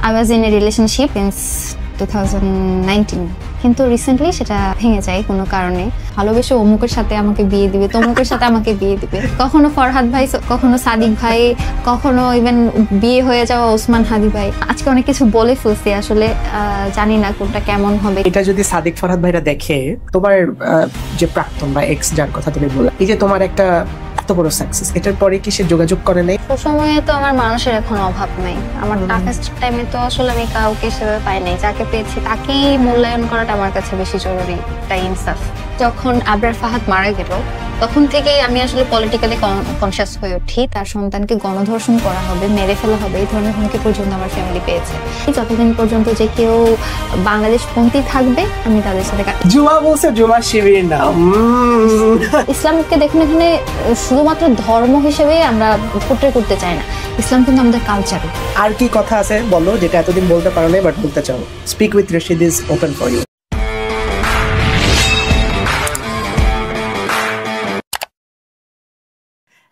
I was in a relationship since 2019 কিন্তু recently সেটা ভেঙে যায় কোনো কারণে। ভালোবেসে অমুকের সাথে আমাকে বিয়ে দিবে, তমুকের সাথে আমাকে বিয়ে দিবে, কখনো ফরহাদ ভাই, কখনো সাদিক ভাই, কখনো ইভেন বিয়ে হয়ে যাওয়া ওসমান হাদি ভাই। আজকে অনেক কিছু বলে ফেলছি, আসলে জানি না কোনটা কেমন হবে। এটা যদি সাদিক ফরহাদ ভাইরা দেখে, তোমার যে প্রাক্তন বা এক্স যার কথা তুমি বললে, এই যে তোমার একটা এত বড় সাকসেস, এটার পরে কি সে যোগাযোগ করে নাই? ওই সময়ে তো আমার মানুষের এখন অভাব নাই। আমার টাফেস্ট টাইমে তো আসলে আমি কাউকে সেভাবে পাই নাই। যাকে পেয়েছি তাকেই মূল্যায়ন করাটা আমার কাছে বেশি জরুরি, তাই ইনসাফ। যখন আবরার ফাহাদ মারা গেল তখন থেকেই আমি আসলে পলিটিক্যালি কনসিয়াস হয়ে উঠি। তার সন্তানকে গণধর্ষণ করা হবে, মেরে ফেলা হবে, এই ধরনের হুমকি পর্যন্ত আমার ফ্যামিলি পেয়েছে। যতদিন পর্যন্ত যে কেউ বাংলাদেশপন্থী থাকবে আমি তাদের সাথে। জুমা বলছে জুমা শিবির না। ইসলামকে দেখুন, এখানে শুধুমাত্র ধর্ম হিসেবে আমরা পোট্রে করতে চাই না, ইসলাম কিন্তু আমাদের কালচার। আর কি কথা আছে বলো যেটা এতদিন বলতে পারো নাই বাট বলতে চাও? Speak with Rashid is open for you.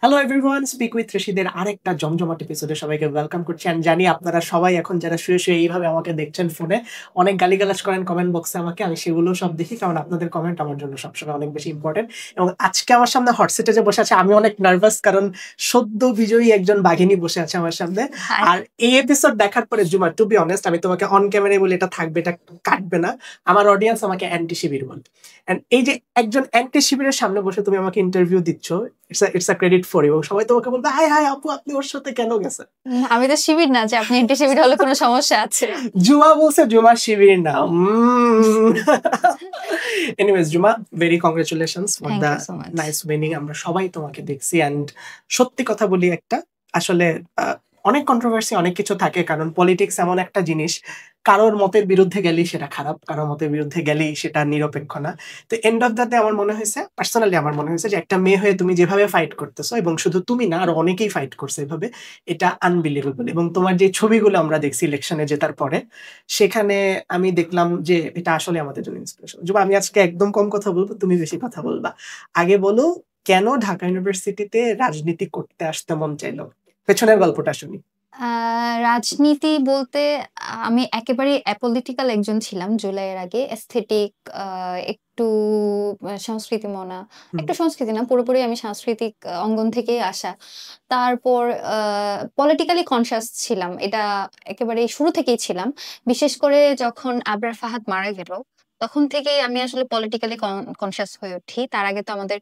Hello everyone, speak with রশিদের আরেকটা জমজমাট এপিসোডে সবাইকে ওয়েলকাম করছি। আমি জানি আপনারা সবাই এখন যারা শুয়ে শুয়ে এইভাবে আমাকে দেখছেন ফোনে, অনেক গালিগালাজ করেন কমেন্ট বক্সে আমাকে, আমি সেগুলো সব দেখি, কারণ আপনাদের কমেন্ট আমার জন্য সবসময় অনেক বেশি ইম্পর্টেন্ট। এবং আজকে আমার সামনে হটসিটে যে বসে আছে, আমি অনেক নার্ভাস, কারণ সদ্য বিজয়ী একজন বাঘিনী বসে আছে আমার সামনে। আর এই এপিসোড দেখার পরে জুমা, টু বি অনেস্ট, আমি তোমাকে অন ক্যামেরায় বলে এটা থাকবে, এটা কাটবে না, আমার অডিয়েন্স আমাকে অ্যান্টি শিবির বলবে। এন্ড এই যে একজন অ্যান্টি শিবিরের সামনে বসে তুমি আমাকে ইন্টারভিউ দিচ্ছ, it's a credit for you. সবাই তোমাকে বলবে হাই হাই আপু, আপনি ওর সাথে কেন গেছেন? আমি তো শিবির না যে আপনি অ্যান্টি শিবির হলে কোনো সমস্যা আছে। জুমা বলছে জুমা শিবির না। এনিওয়েজ জুমা, very congratulations for the nice winning. আমরা সবাই তোমাকে দেখছি। এন্ড সত্যি কথা বলি, একটা আসলে অনেক কন্ট্রোভার্সি, অনেক কিছু থাকে, কারণ পলিটিক্স এমন একটা জিনিস, কারোর মতের বিরুদ্ধে গেলেই সেটা খারাপ, কারোর মতের বিরুদ্ধে গেলেই সেটা নিরপেক্ষ না। তো এন্ড অফ দ্য ডে আমার মনে হয়েছে, পার্সোনালি আমার মনে হয়েছে যে একটা মেয়ে হয়ে তুমি যেভাবে ফাইট করতেছো, এবং শুধু তুমি না, আরো অনেকেই ফাইট করছে এভাবে, এটা আনবিলিভেবল। এবং তোমার যে ছবিগুলো আমরা দেখছি ইলেকশনে জেতার পরে, সেখানে আমি দেখলাম যে এটা আসলে আমাদের জন্য ইন্সপিরেশন। যুবা, আমি আজকে একদম কম কথা বলবো, তুমি বেশি কথা বলবা। আগে বলো, কেন ঢাকা ইউনিভার্সিটিতে রাজনীতি করতে আসতে মন চাইলো? পেছনের গল্পটা শুনি। রাজনীতি বলতে আমি একেবারে অ্যাপলিটিক্যাল একজন ছিলাম জুলাইয়ের আগে। এস্থেটিক, একটু সংস্কৃতি মনা, একটু সংস্কৃতি না, পুরোপুরি আমি সাংস্কৃতিক অঙ্গন থেকেই আসা। তারপর পলিটিক্যালি কনসিয়াস ছিলাম, এটা একেবারে শুরু থেকেই ছিলাম। বিশেষ করে যখন আবরার ফাহাদ মারা গেল তখন থেকেই আমি আসলে পলিটিক্যালি কনসিয়াস হয়ে উঠি। তার আগে তো আমাদের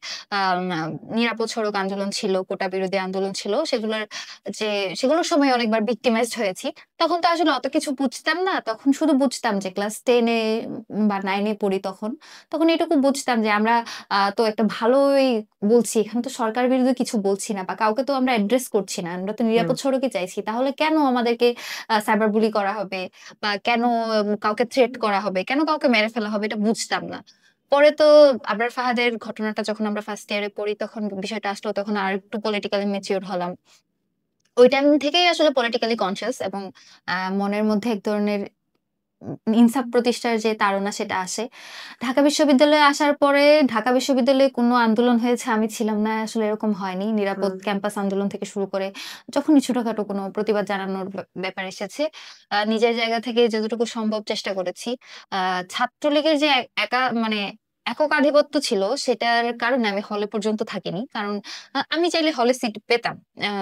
নিরাপদ সড়ক আন্দোলন ছিল, কোটা বিরোধী আন্দোলন ছিল, সেগুলোর সময় অনেকবার ভিক্টিমাইজড হয়েছি। তখন তো আসলে অত কিছু বুঝতাম না, তখন শুধু বুঝতাম যে ক্লাস 10-এ বা 9-এ পড়ি, তখন এটুকু বুঝতাম যে আমরা তো একটা ভালোই বলছি, এখানে তো সরকার বিরোধী কিছু বলছি না, বা কাউকে তো আমরা অ্যাড্রেস করছি না, আমরা তো নিরাপদ সড়কই চাইছি, তাহলে কেন আমাদেরকে সাইবার বুলি করা হবে, বা কেন কাউকে থ্রেট করা হবে, কেন কাউকে মেরে ফেলা হবে, এটা বুঝতাম না। পরে তো আবরার ফাহাদের ঘটনাটা যখন আমরা ফার্স্ট ইয়ারে পড়ি, তখন বিষয়টা আসলো, তখন আর একটু পলিটিক্যালি ম্যাচিউর হলাম। ওই টাইম থেকেই আসলে পলিটিক্যালি কনসিয়াস, এবং মনের মধ্যে এক ধরনের ইনসাফ প্রতিষ্ঠার যে তাড়না সেটা আসে। ঢাকা বিশ্ববিদ্যালয়ে আসার পরে, ঢাকা বিশ্ববিদ্যালয়ে কোনো আন্দোলন হয়েছে আমি ছিলাম না, আসলে এরকম হয়নি। নিরাপদ ক্যাম্পাস আন্দোলন থেকে শুরু করে যখনই ছোটখাটো কোনো প্রতিবাদ জানানোর ব্যাপার এসেছে, নিজের জায়গা থেকে যতটুকু সম্ভব চেষ্টা করেছি। ছাত্রলীগের যে একা মানে একক আধিপত্য ছিল, সেটার কারণে আমি হলে পর্যন্ত থাকিনি, কারণ আমি চাইলে হলে সিট পেতাম,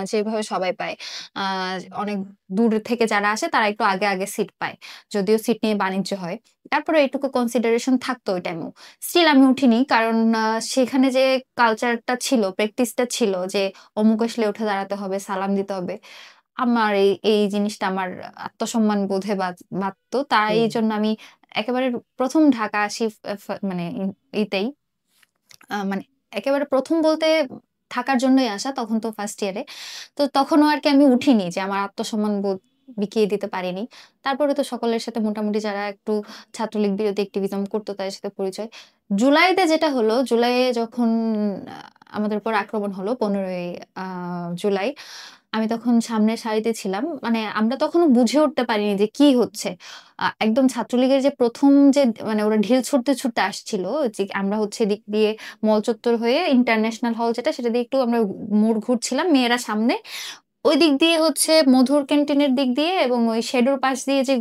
যেভাবে সবাই পায়। অনেক দূর থেকে যারা আসে তারা একটু আগে আগে সিট পায়, যদিও সিট নিয়ে বাণিজ্য হয়। তারপরে এইটুকু কনসিডারেশন থাকতো ওই টাইমেও। স্টিল আমি উঠিনি, কারণ সেখানে যে কালচারটা ছিল, প্র্যাকটিসটা ছিল যে অমুক আসলে উঠে দাঁড়াতে হবে, সালাম দিতে হবে, আমার এই জিনিসটা আমার আত্মসম্মান বোধে বাধতো। তাই এই জন্য আমি একেবারে প্রথম ঢাকা আসি, মানে এইটাই মানে একেবারে প্রথম বলতে থাকার জন্যই আসা, তখন তো ফার্স্ট ইয়ারে। তো তখনও আর কি আমি উঠিনি যে আমার আত্মসম্মান বোধ বিকিয়ে দিতে পারিনি। তারপরে তো সকলের সাথে মোটামুটি যারা একটু ছাত্রলীগ বিরোধী অ্যাক্টিভিজম করতো তাদের সাথে পরিচয়। জুলাইতে যেটা হলো, জুলাইয়ে যখন আমাদের উপর আক্রমণ হলো 15ই জুলাই, আমি তখন সামনের সারিতে ছিলাম। মানে আমরা তখনও বুঝে উঠতে পারিনি যে কি হচ্ছে। একদম ছাত্রলীগের যে প্রথম যে মানে ওরা ঢিল ছুটতে ছুটতে আসছিল, যে আমরা হচ্ছে দিক দিয়ে মল চত্বর হয়ে ইন্টারন্যাশনাল হল যেটা, সেটা দিয়ে একটু আমরা মোড় ঘুরছিলাম, মেয়েরা সামনে, ওই দিক দিয়ে হচ্ছে মধুর ক্যান্টিনের দিক দিয়ে এবং ওই শেডোর পাশ দিয়ে যে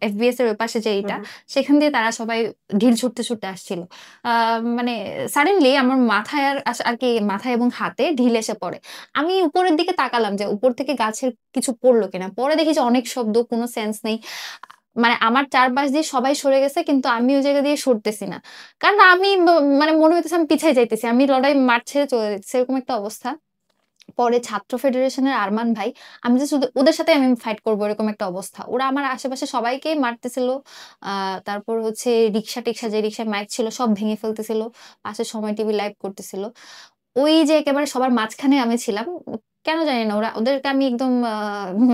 এফবিএস এর ওই পাশে যে এইটা, সেখান দিয়ে তারা সবাই ঢিল ছুটতে ছুটতে আসছিল। মানে সাডেনলি আমার মাথায় আর কি মাথায় এবং হাতে ঢিল এসে পড়ে। আমি উপরের দিকে তাকালাম যে উপর থেকে গাছের কিছু পড়লো কিনা, পরে দেখি যে অনেক শব্দ, কোনো সেন্স নেই। মানে আমার চারপাশ দিয়ে সবাই সরে গেছে কিন্তু আমি ওই জায়গা দিয়ে সরতেছি না, কারণ আমি মানে মনে হইতেছে আমি পিছিয়ে যাইতেছি, আমি লড়াই মাঠ ছেড়ে চলে যাচ্ছি, এরকম একটা অবস্থা। পরে ছাত্র ফেডারেশনের আরমান ভাই, আমি যে শুধু ওদের সাথে আমি ফাইট করবো এরকম একটা অবস্থা, ওরা আমার আশেপাশে সবাইকেই মারতেছিল। তারপর হচ্ছে রিক্সা টিক্সা, যে রিক্সায় মাইক ছিল সব ভেঙে ফেলতেছিল, পাশে সময় টিভি লাইভ করতেছিল। ওই যে একেবারে সবার মাঝখানে আমি ছিলাম, কেন জানি না ওদেরকে আমি একদম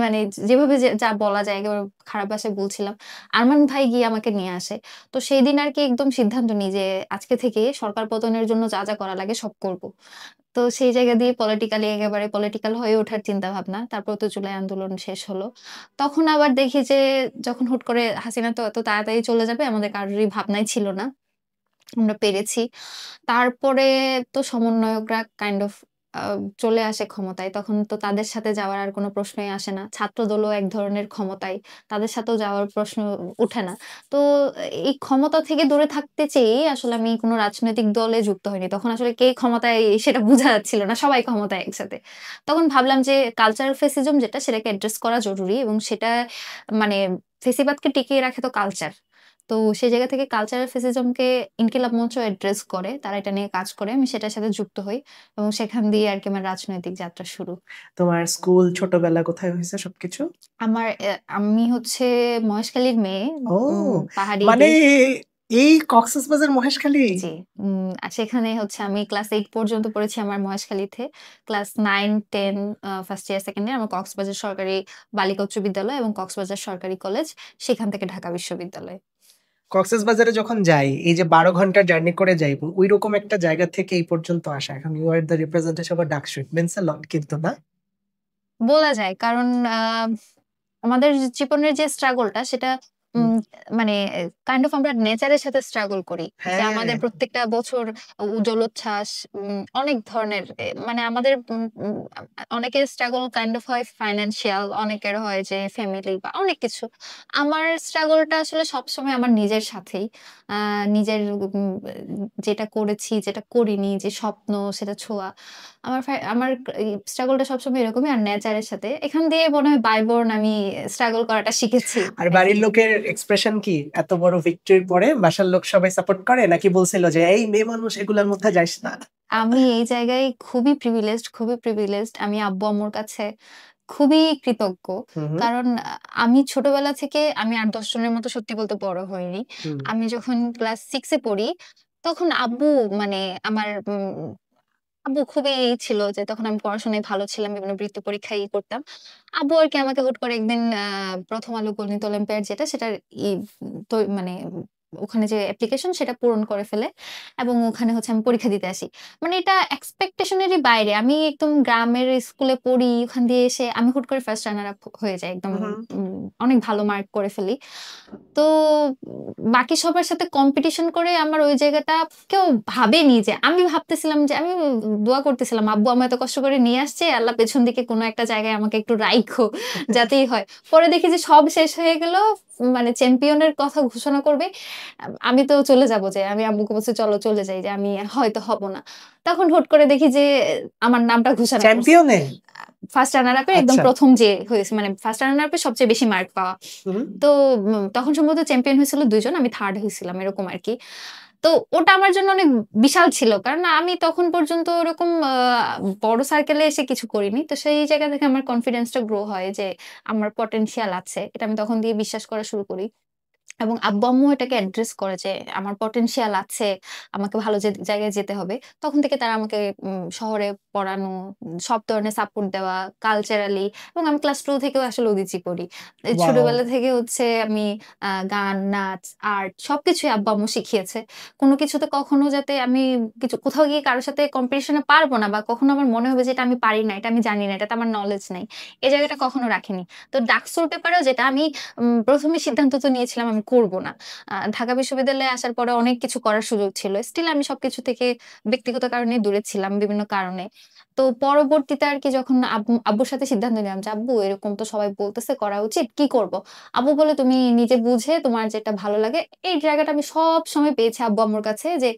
মানে যেভাবে যা বলা যায় একেবারে খারাপ ভাষায় বলছিলাম। আরমান ভাই গিয়ে আমাকে নিয়ে আসে। তো সেই দিন আর কি একদম সিদ্ধান্ত নিই যে আজকে থেকে সরকার পতনের জন্য যা যা করা লাগে সব করব। তো সেই জায়গা দিয়ে পলিটিক্যালি একেবারে পলিটিক্যাল হয়ে ওঠার চিন্তা ভাবনা। তারপর তো জুলাই আন্দোলন শেষ হলো। তখন আবার দেখি যে যখন হুট করে হাসিনা তো এত তাড়াতাড়ি চলে যাবে আমাদের কারোরই ভাবনাই ছিল না। আমরা পেরেছি। তারপরে তো সমন্বয়করা কাইন্ড অফ চলে আসে ক্ষমতায়। তখন তো তাদের সাথে যাওয়ার আর কোনো প্রশ্নই আসে না। ছাত্রদলও এক ধরনের ক্ষমতায়। তাদের সাথেও যাওয়ার প্রশ্ন উঠে না। তো এই ক্ষমতা থেকে দূরে থাকতে চেয়েই আসলে আমি কোনো রাজনৈতিক দলে যুক্ত হইনি। তখন আসলে কে ক্ষমতায় সেটা বোঝা যাচ্ছিল না। সবাই ক্ষমতায় একসাথে। তখন ভাবলাম যে কালচারাল ফেসিজম যেটা সেটাকে অ্যাড্রেস করা জরুরি এবং সেটা মানে ফেসিবাদকে টিকিয়ে রাখে তো কালচার। তো সেই জায়গা থেকে কালচারাল ফেসিজমকে ইনকিলাব মঞ্চ অ্যাড্রেস করে, তারা এটা নিয়ে কাজ করে। আমি সেটার সাথে যুক্ত হই এবং সেখান দিয়ে আর কি আমার রাজনৈতিক যাত্রা শুরু। তোমার স্কুল ছোটবেলা কোথায় হয়েছে সবকিছু? আমি হচ্ছে মহেশখালীর মেয়ে। ও, পাহাড়ি মানে এই কক্সবাজার মহেশখালী? জি। সেখানে হচ্ছে আমি ক্লাস 8 পর্যন্ত পড়েছি আমার মহেশখালীতে। Class 9, 10 first year, second year আমার কক্সবাজার সরকারি বালিকা উচ্চ বিদ্যালয় এবং কক্সবাজার সরকারি কলেজ, সেখান থেকে ঢাকা বিশ্ববিদ্যালয়। কক্সবাজারে যখন যাই, এই যে 12 ঘন্টার জার্নি করে যাই, ওই রকম একটা জায়গা থেকে এই পর্যন্ত আসা, এখন you are the representative of ডাকসুইট, মিন্স আ লট কিন্তু না? বলা যায়, কারণ আমাদের জীবনের যে স্ট্রাগলটা সেটা মানে কাইন্ড অফ আমরা নেচারের সাথে স্ট্রাগল করি, যে আমাদের হ্যাঁ, প্রত্যেকটা বছর জলোচ্ছ্বাস, অনেক ধরনের মানে আমাদের অনেকের স্ট্রাগল কাইন্ড অফ হয় ফাইন্যান্সিয়াল, অনেকের হয় যে ফ্যামিলি বা অনেক কিছু। আমার স্ট্রাগলটা আসলে সবসময় আমার নিজের সাথেই, নিজের যেটা করেছি যেটা করিনি, যে স্বপ্ন সেটা ছোঁয়া। আমার স্ট্রাগলটা সবসময় এরকমই, আর নেচারের সাথে এখান দিয়ে মনে হয় বাইবর্ন আমি স্ট্রাগল করাটা শিখেছি। আর বাড়ির লোকের এক্সপ্রেশন কি এত বড় ভিক্টরির পরে? বাসার লোক সবাই সাপোর্ট করে নাকি বলছিল যে এই মেয়ে মানুষ এগুলোর মধ্যে যাইস না? আমি এই জায়গায় খুবই প্রিভিলেজড, খুবই প্রিভিলেজড। আমি আব্বু আম্মুর কাছে খুবই কৃতজ্ঞ। কারণ আমি ছোটবেলা থেকে আমি ৮-১০ জনের মতো সত্যি বলতে বড় হইনি। আমি যখন ক্লাস 6 এ পড়ি তখন আব্বু মানে আমার আব্বু খুবই ছিল যে তখন আমি পড়াশোনায় ভালো ছিলাম, বিভিন্ন বৃত্তি পরীক্ষায় করতাম। আব্বু আরকি আমাকে হুট করে একদিন প্রথম আলো গণিত অলিম্পিয়াড যেটা সেটার ই তো মানে ওখানে যে অ্যাপ্লিকেশন সেটা পূরণ করে ফেলে এবং ওখানে হচ্ছে আমি পরীক্ষা দিতে আসি। মানে এটা এক্সপেকটেশন এরই বাইরে। আমি একদম গ্রামের স্কুলে পড়ি, ওখান দিয়ে এসে আমি হুট করে ফার্স্ট রানার আপ হয়ে যাই। একদম অনেক ভালো মার্ক করে ফেলি। তো বাকি সবার সাথে কম্পিটিশন করে আমার ওই জায়গাটা কেউ ভাবেনি, যে আমি ভাবতেছিলাম যে আমি দোয়া করতেছিলাম আব্বু আমার এত কষ্ট করে নিয়ে আসছে, আল্লাহ পেছন দিকে কোনো একটা জায়গায় আমাকে একটু রাইখো যাতেই হয়। পরে দেখি যে সব শেষ হয়ে গেল, মানে চ্যাম্পিয়নের কথা ঘোষণা করবে, আমি তো চলে যাব, যে আমি আব্বুকে বলছি চলো চলে যাই, যে আমি হয়তো হব না। তখন হুট করে দেখি যে আমার নামটা ঘোষণা করছে চ্যাম্পিয়নে, ফার্স্ট রানার আপে, একদম প্রথম যে হয়েছে, মানে ফার্স্ট রানার আপে সবচেয়ে বেশি মার্ক পাওয়া। তো তখন সম্ভবত চ্যাম্পিয়ন হয়েছিল 2 জন, আমি থার্ড হয়েছিলাম এরকম আরকি। তো ওটা আমার জন্য অনেক বিশাল ছিল, কারণ আমি তখন পর্যন্ত ওরকম বড় সার্কেলে এসে কিছু করিনি। তো সেই জায়গা থেকে আমার কনফিডেন্সটা গ্রো হয় যে আমার পটেনশিয়াল আছে, এটা আমি তখন দিয়ে বিশ্বাস করা শুরু করি। এবং আব্বু-আম্মু এটাকে অ্যাড্রেস করে যে আমার পটেনশিয়াল আছে, আমাকে ভালো জায়গায় যেতে হবে। তখন থেকে তারা আমাকে শহরে পড়ানো, সব ধরনের সাপোর্ট দেওয়া কালচারালি, এবং আমি ক্লাস 2 থেকেও আসলে উদীচী করি। এই ছোটবেলা থেকে হচ্ছে আমি গান, নাচ, আর্ট সবকিছুই আব্বু-আম্মু শিখিয়েছে। কোনো কিছুতে কখনো যাতে আমি কোথাও গিয়ে কারো সাথে কম্পিটিশন এ পারবো না বা কখনো আমার মনে হবে যে এটা আমি পারি না, এটা আমি জানি না, এটাতে আমার নলেজ নাই, এই জায়গাটা কখনো রাখিনি। তো ডাকসুর পেপারেও যেটা আমি ১ম এ সিদ্ধান্ত তো নিয়েছিলাম আমি করব না। ঢাকা বিশ্ববিদ্যালয়ে আসার পরে অনেক কিছু করার সুযোগ ছিল। স্টিল আমি সবকিছু থেকে ব্যক্তিগত কারণে দূরে ছিলাম, বিভিন্ন কারণে। তো পরবর্তীতে আর কি যখন আব্বুর সাথে সিদ্ধান্ত নিলাম যে আব্বু এরকম তো সবাই বলতেছে করা উচিত, কি করব? আব্বু বলে তুমি নিজে বুঝে তোমার যেটা ভালো লাগে। এই জায়গাটা আমি সব সময় পেয়েছি আব্বু আম্মুর কাছে যে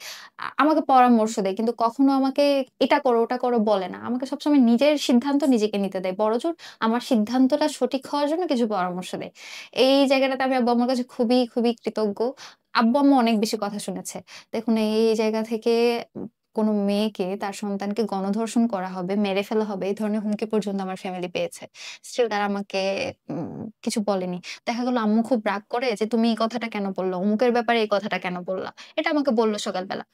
আমাকে পরামর্শ দেয়, কিন্তু কখনো আমাকে এটা করো ওটা করো বলে না। আমাকে সবসময় নিজের সিদ্ধান্ত নিজেকে নিতে দেয়, বড়জোর আমার সিদ্ধান্তটা সঠিক হওয়ার জন্য কিছু পরামর্শ দেয়। এই জায়গাটাতে আমি আব্বু আম্মুর কাছে খুবই খুবই কৃতজ্ঞ। আব্বু আম্মু অনেক বেশি কথা শুনেছে। দেখুন এই জায়গা থেকে কোনো মেয়েকে তার সন্তানকে গণধর্ষণ করা হবে, মেরে ফেলা হবে, এই ধরনের হুমকি পর্যন্ত আমার ফ্যামিলি পেয়েছে। স্টিল তারা আমাকে কিছু বলেনি। দেখা গেল আম্মু খুব রাগ করে যে, "তুমি এই কথাটা কেন বললা? অমুকের ব্যাপারে এই কথাটা কেন বললা?" এটা আমাকে বলল সকালবেলা।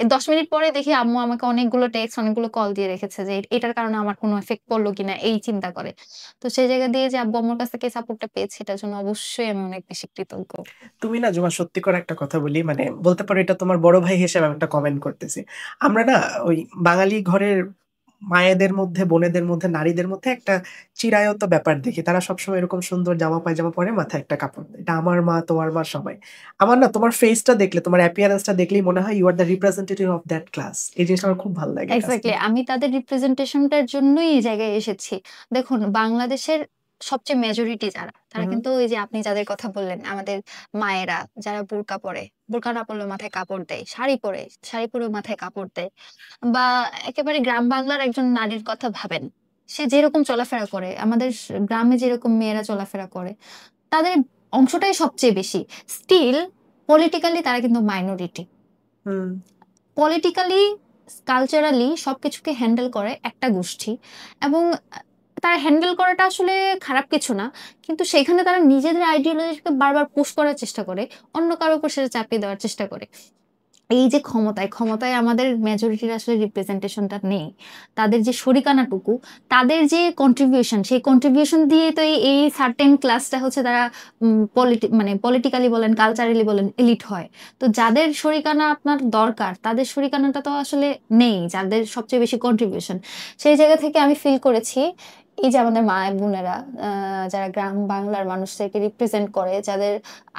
১০ মিনিট পরে দেখি আম্মু আমাকে অনেকগুলো টেক্সট, অনেকগুলো কল দিয়ে রেখেছে যে, এটার কারণে আমার কোনো ইফেক্ট পড়লো কিনা এই চিন্তা করে। তো সেই জায়গা দিয়ে যে আব্বু আম্মুর কাছ থেকে সাপোর্টটা পেয়েছি এটার জন্য অবশ্যই আমি অনেক বেশি কৃতজ্ঞ। তুমি না জুমা সত্যি করে একটা কথা বলি, মানে বলতে পারো এটা তোমার বড় ভাই হিসেবে আমি একটা কমেন্ট করতেছি। আমরা না ওই বাঙালি ঘরের মায়েদের মধ্যে, বোনেদের মধ্যে, নারীদের মধ্যে একটা চিরায়ত ব্যাপার দেখি। তারা সবসময় এরকম সুন্দর জামা পায়জামা পরে, মাথায় একটা কাপড় দেয়। এটা আমার মা, তোমার মা, সবাই। আমার না তোমার ফেসটা দেখলে, তোমার অ্যাপিয়ারেন্সটা দেখলেই মনে হয় you are the representative of that class. এই জিনিসটা আমার খুব ভালো লাগে কাছ এক্সাক্টলি। থেকে। আমি তাদের রিপ্রেজেন্টেশনটার জন্যই এই জায়গায় এসেছি। দেখুন বাংলাদেশের সবচেয়ে মেজরিটি যারা, তারা হুম, কিন্তু ওই যে আপনি যাদের কথা বললেন, আমাদের মায়েরা যারা বোরকা পরে, বোরকা না পরলেও মাথায় কাপড় দেয়, শাড়ি পরে, শাড়ি পরেও মাথায় কাপড় দেয়। বা একেবারে গ্রাম বাংলার একজন নারীর কথা ভাবেন। সে যেরকম চলাফেরা করে, আমাদের গ্রামে যেরকম মেয়েরা চলাফেরা করে, তাদের অংশটাই সবচেয়ে বেশি। স্টিল পলিটিক্যালি তারা কিন্তু মাইনরিটি। হুম, পলিটিক্যালি, কালচারালি সবকিছুকে হ্যান্ডেল করে একটা গোষ্ঠী, এবং তারা হ্যান্ডেল করাটা আসলে খারাপ কিছু না। কিন্তু সেখানে তারা নিজেদের আইডিওলজিকে বারবার পুশ করার চেষ্টা করে, অন্য কারো উপর সেটা চাপিয়ে দেওয়ার চেষ্টা করে। এই যে ক্ষমতায় আমাদের মেজরিটির আসলে রিপ্রেজেন্টেশনটা নেই। তাদের যে শরিকানাটুকু, তাদের যে কন্ট্রিবিউশন, সেই কন্ট্রিবিউশন দিয়ে তো এই সার্টেন ক্লাসটা হচ্ছে তারা মানে পলিটিক্যালি বলেন, কালচারালি বলেন এলিট হয়। তো যাদের শরিকানা আপনার দরকার, তাদের শরিকানাটা তো আসলে নেই, যাদের সবচেয়ে বেশি কন্ট্রিবিউশন। সেই জায়গা থেকে আমি ফিল করেছি এই যে আমাদের মা বোনেরা যারা গ্রাম বাংলার মানুষদেরকে রিপ্রেজেন্ট করে, যাদের